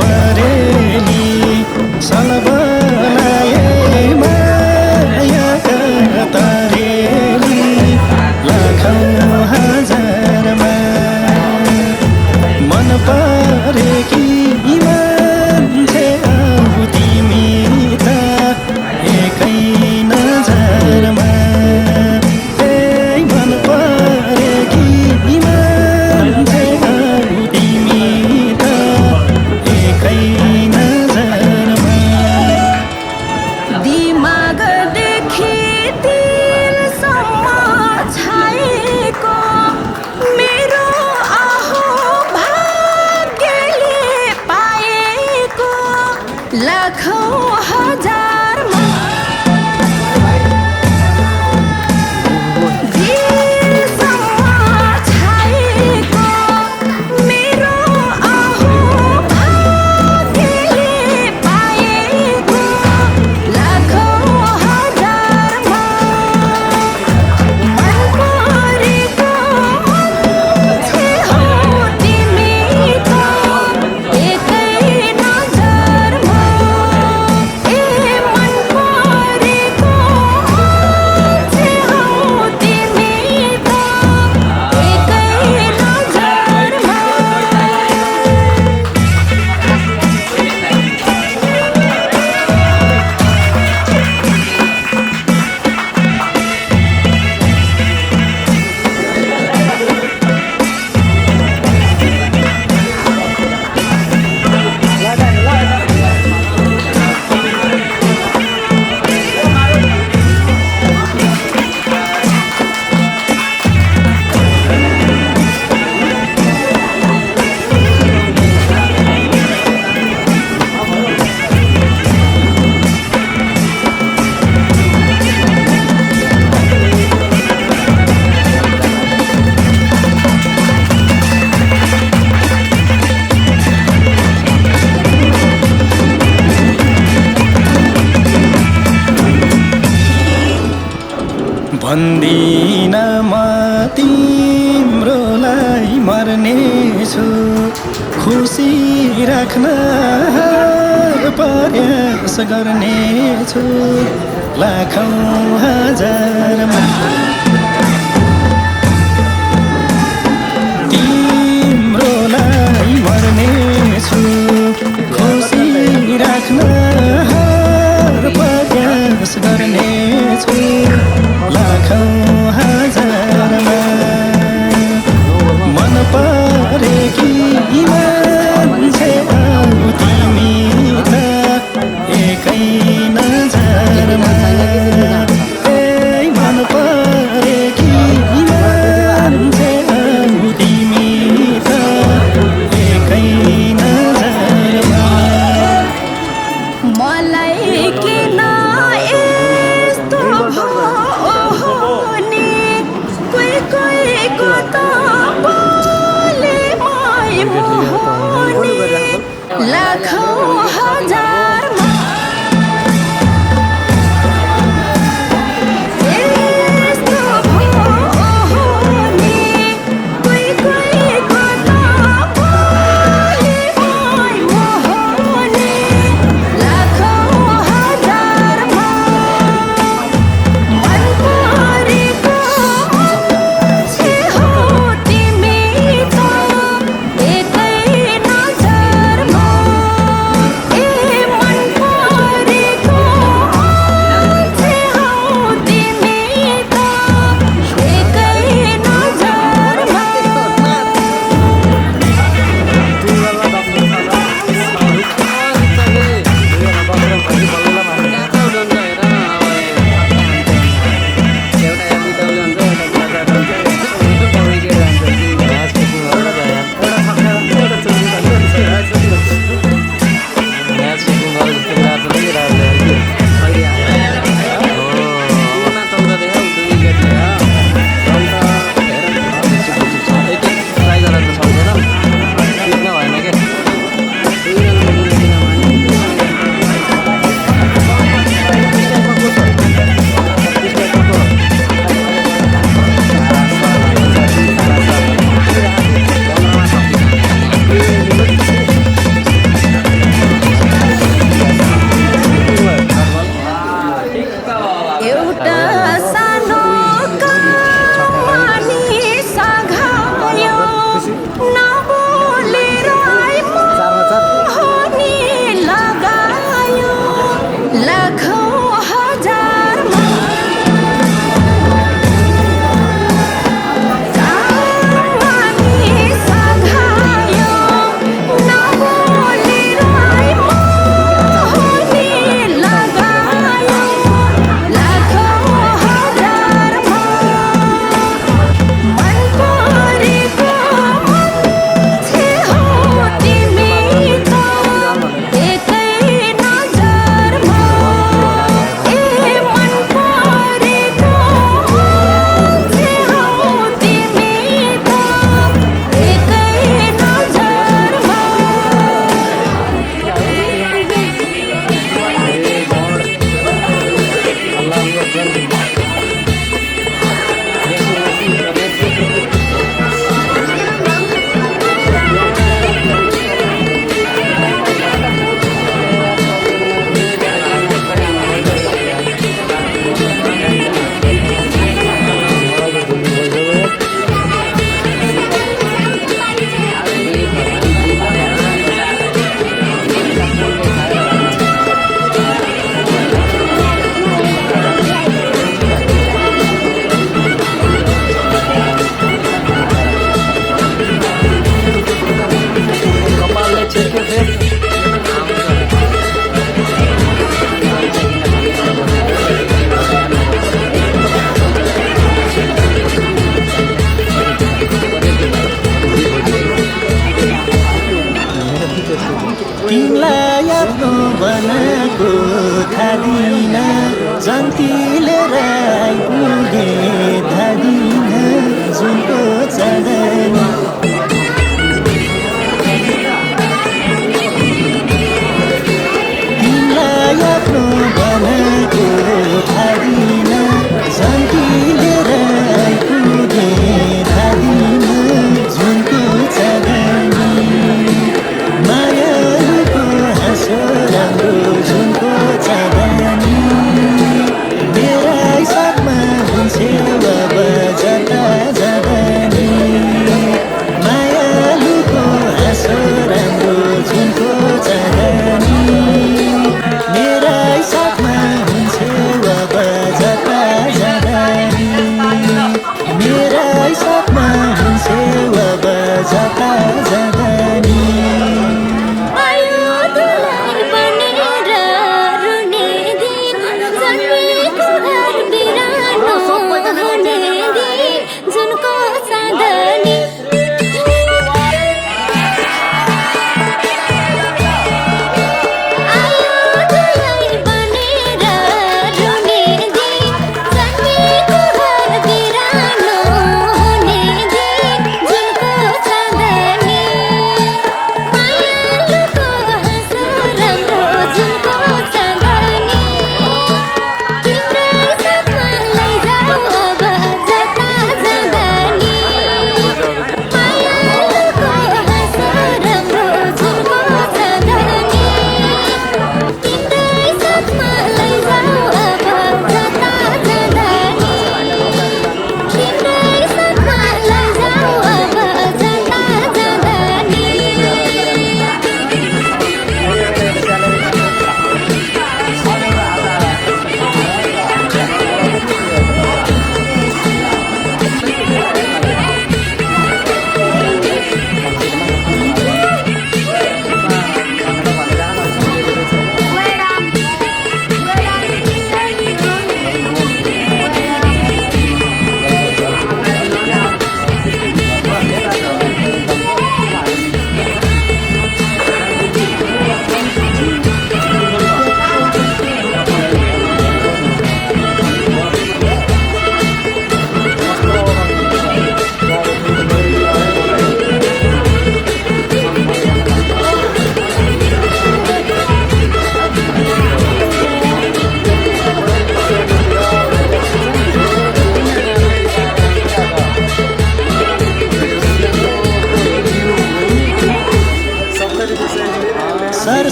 परेली सलबलाए मायाका तारेली लाखौँ हजारमा मन परेकी मान्छे आऊ तिमी त एकै नजरमा मन परेकी मान्छे आऊ तिमी त एकै नजरमा दिमागदेखि दिलसम्म छाएको मेरो आहो भाग्यले पाएको लाखौँ हजारमा दिलसम्म छाएको मेरो आहो भाग्यले पाएको लाखौँ हजारमा मन परेको मान्छे हौ तिमी त एकै नजरमा मन परेको मान्छे हौ तिमी त एकै नजरमा भन्दिन म तिम्रोलाई मर्नेछु खुसी राख्न प्रयास गर्नेछु लाखौँ हजारमा तिम्रोलाई मर्नेछु खुसी राख्न प्रयास गर्नेछु लाखौँ हजारमा मन परेकी मान्छे आऊ तिमी त एकै नजरमा मन परेकी मान्छे आऊ तिमी त एकै नजरमा मलाई किन यस्तो भयो नि कोही कोहीको त बोले मै मोहनी लाखौँ हजारमा यस्तो भयो नि कोही कोहीको त बोले मै मोहनी लाखौँ हजारमा मन परेको मान्छे हौ तिमी त एकै नजरमा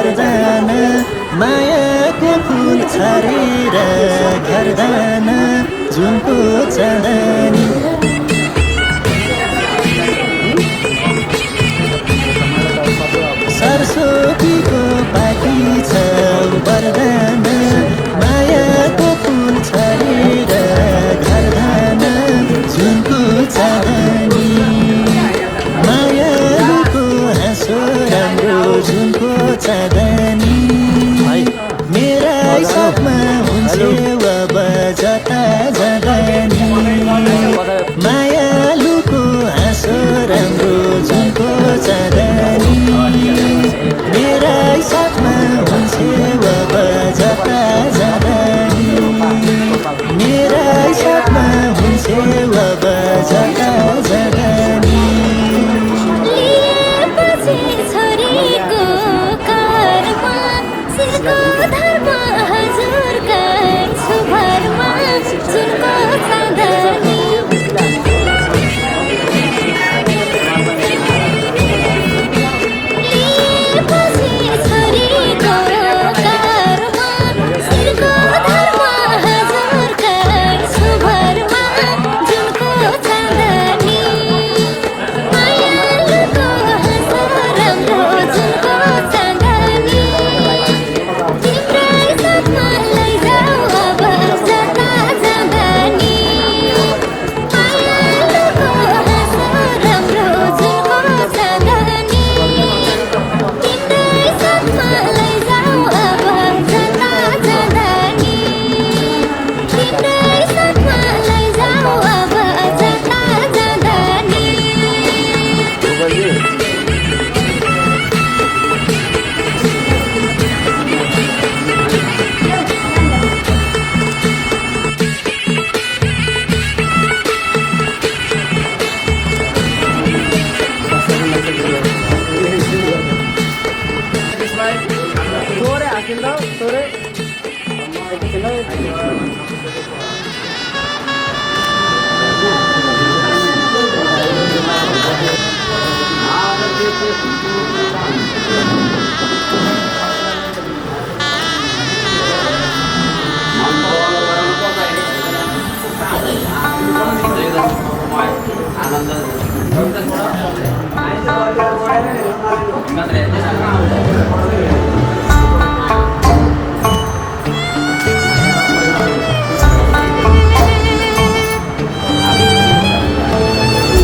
वरदान मायाको फुल छरेर घरदान जुनको चाँदनी सरस्वतीको पाखी छ वरदान मायाको फुल छरेर घरदान जुनको चाँदनी मायालुको हाँसो राम्रो जुनको चाँदनी मेरा साथमा हुन्छ अब जता जाँदा नि मायालुको हाँसो राम्रो जुनको चाँदनी मेरा साथमा हुन्छ अब जता जाँदा नि मेरा साथमा हुन्छ अब जता जाँदा नि लिएपछि छोरीको कारमा शिरको धर्म हजुरका छुभरमा जुनको चाँदनी लिएपछि छोरीको कारमा शिरको धर्म हजुरका छुभरमा जुनको चाँदनी मायालुको हाँसो राम्रो जुनको चाँदनी तिम्रै साथमा लैजाऊ अब जता जाँदा नि मायालुको हाँसो राम्रो जुनको चाँदनी तिम्रै साथमा लैजाऊ अब जता जाँदा नि तिम्रै साथमा लैजाऊ अब जता जाँदा नि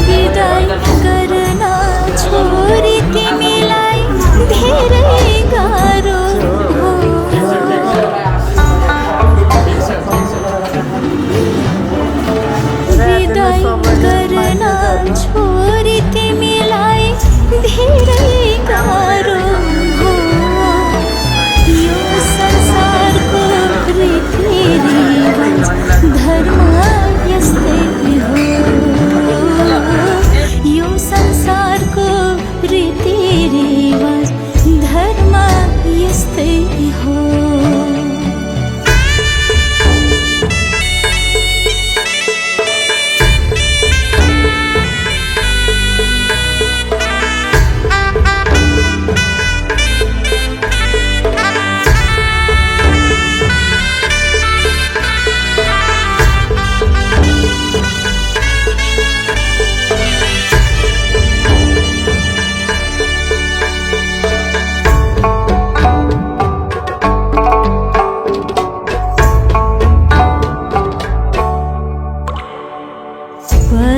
विदाई गर्न छोरी तिमीलाई धेरै गाह्रो हो विदाई गर्न छोरी तिमीलाई धेरै गाह्रो हो यो संसारको रीतिरिवाज धर्म यस्तै हो यो संसारको रीतिरिवाज धर्म यस्तै हो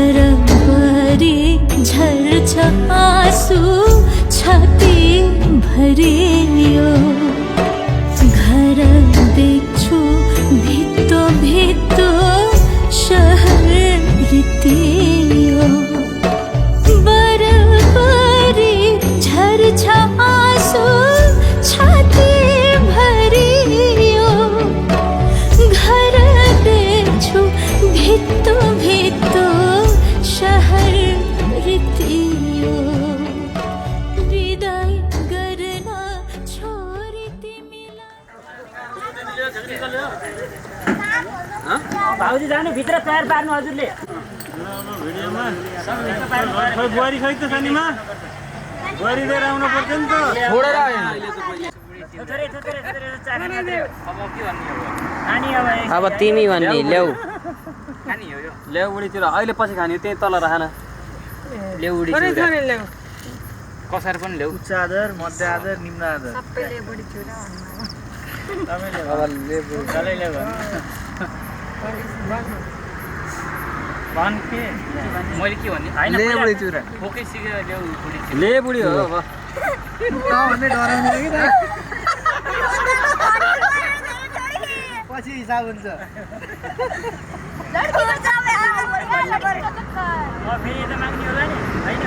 परम्परी झर्छ आँसु छाती भरियो घर देख्छु भित्तो भित्तो शहर रित्तियो बरबरी झर्छ आँसु छाती भरियो घर देख्छु भित्तो भित्तो शहर रित्तियो विदाई गर्न छोरी तिमीलाई भाउजू जानु भित्र तयार पार्नु हजुरले बुहारी खै त सानीमा बुहारी लिएर आउनु पर्छ नि त छोडेर आयो अब तिमी भन्ने ल्याउ ल्याउ बुढीतिर अहिले पछि खाने त्यही तल राखन ल्याउ उडी कसार पनि ल्याउ उच्च आदर मध्य आदर निम्न आदर सबैले बढी चुरा मैले के भन्ने ले बुढी चुरा फोकै सिकेर ल्याउ बुढी ले बुढी हो अब भन्ने डराउने कि पछि हिसाब हुन्छ फेरि यता माग्ने होला नि होइन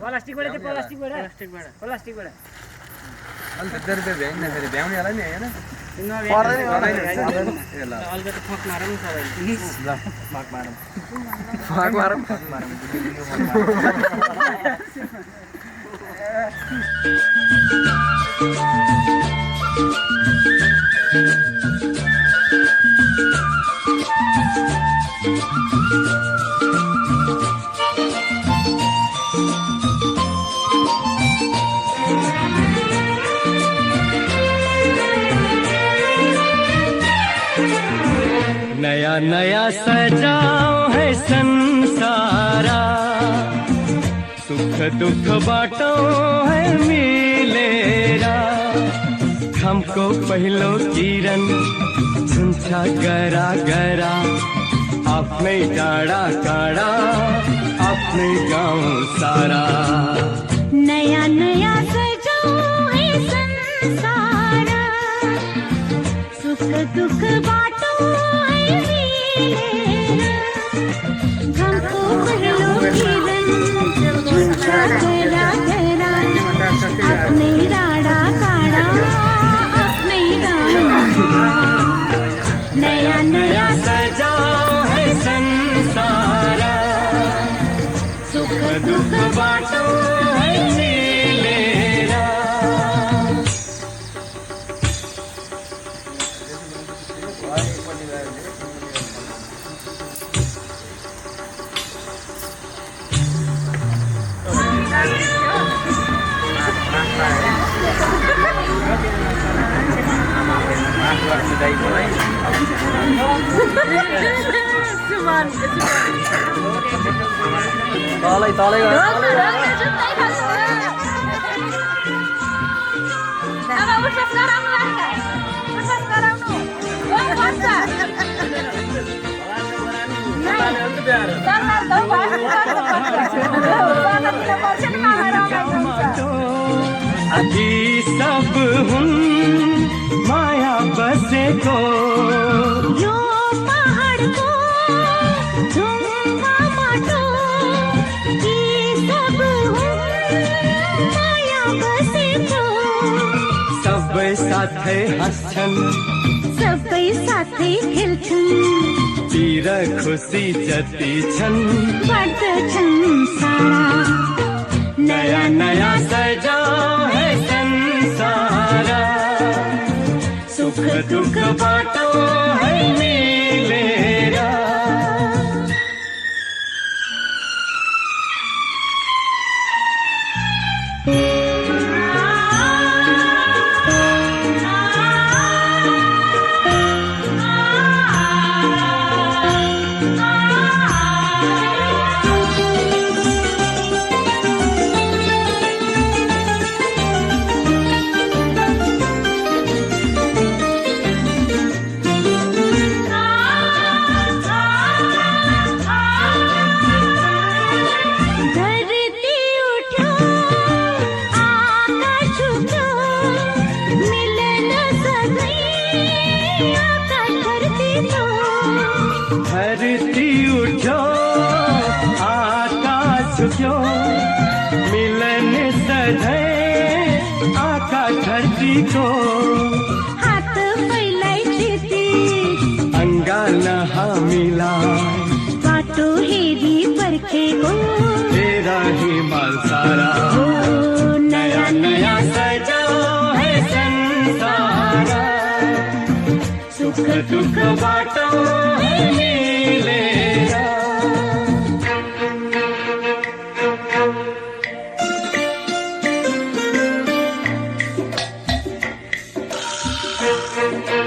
प्लास्टिकबाट प्लास्टिकबाट अन्त तेरो त्यो भ्याइन फेरि भ्याउने होला नि होइन अलिकति फक मारौँ न सबैले फाक मारौँ नया नया सजाओ है संसारा सुख दुख बाटो है मिलेरा हमको पहिलो किरण छुन्छ गरा गरा आफ्नै डाँडा काँडा आफ्नै गाउँ सारा नया नया सजाओ है संसार सुख दुख बाटो है मिलेरा हमको पहलो किरण झुंझा गरा गरा अपने राड़ा काड़ा अपने नया नया सजाओ है संसारा सुख दुख बाटो है मिलेरा तलै तलै अभी सब हुन् माया बसेको यो पहाडको झुम्बा माटो यी सब हुन् माया बसेको सबै साथै हाँस्छन् सबै साथै खेल्छन् तिर खुसी जति छन् बाँड्दछन् सारा नया नया सजाओ है संसारा सुख दुख बाटो है मिलेरा धरती उठ्यो आकाश उठ्यो मिलन सधैँ आकाश धरतीको धरती उठ्यो आकाश झुक्यो मिलन सधैँ आकाश धरतीको हात फैलाई क्षितिज अङ्गाल हामीलाई बाटो हेरी पर्खेको तेरा हिमाल सारा नया नया सजाओ है संसारा सुख दुख बाटो है मिलेरा Thank you.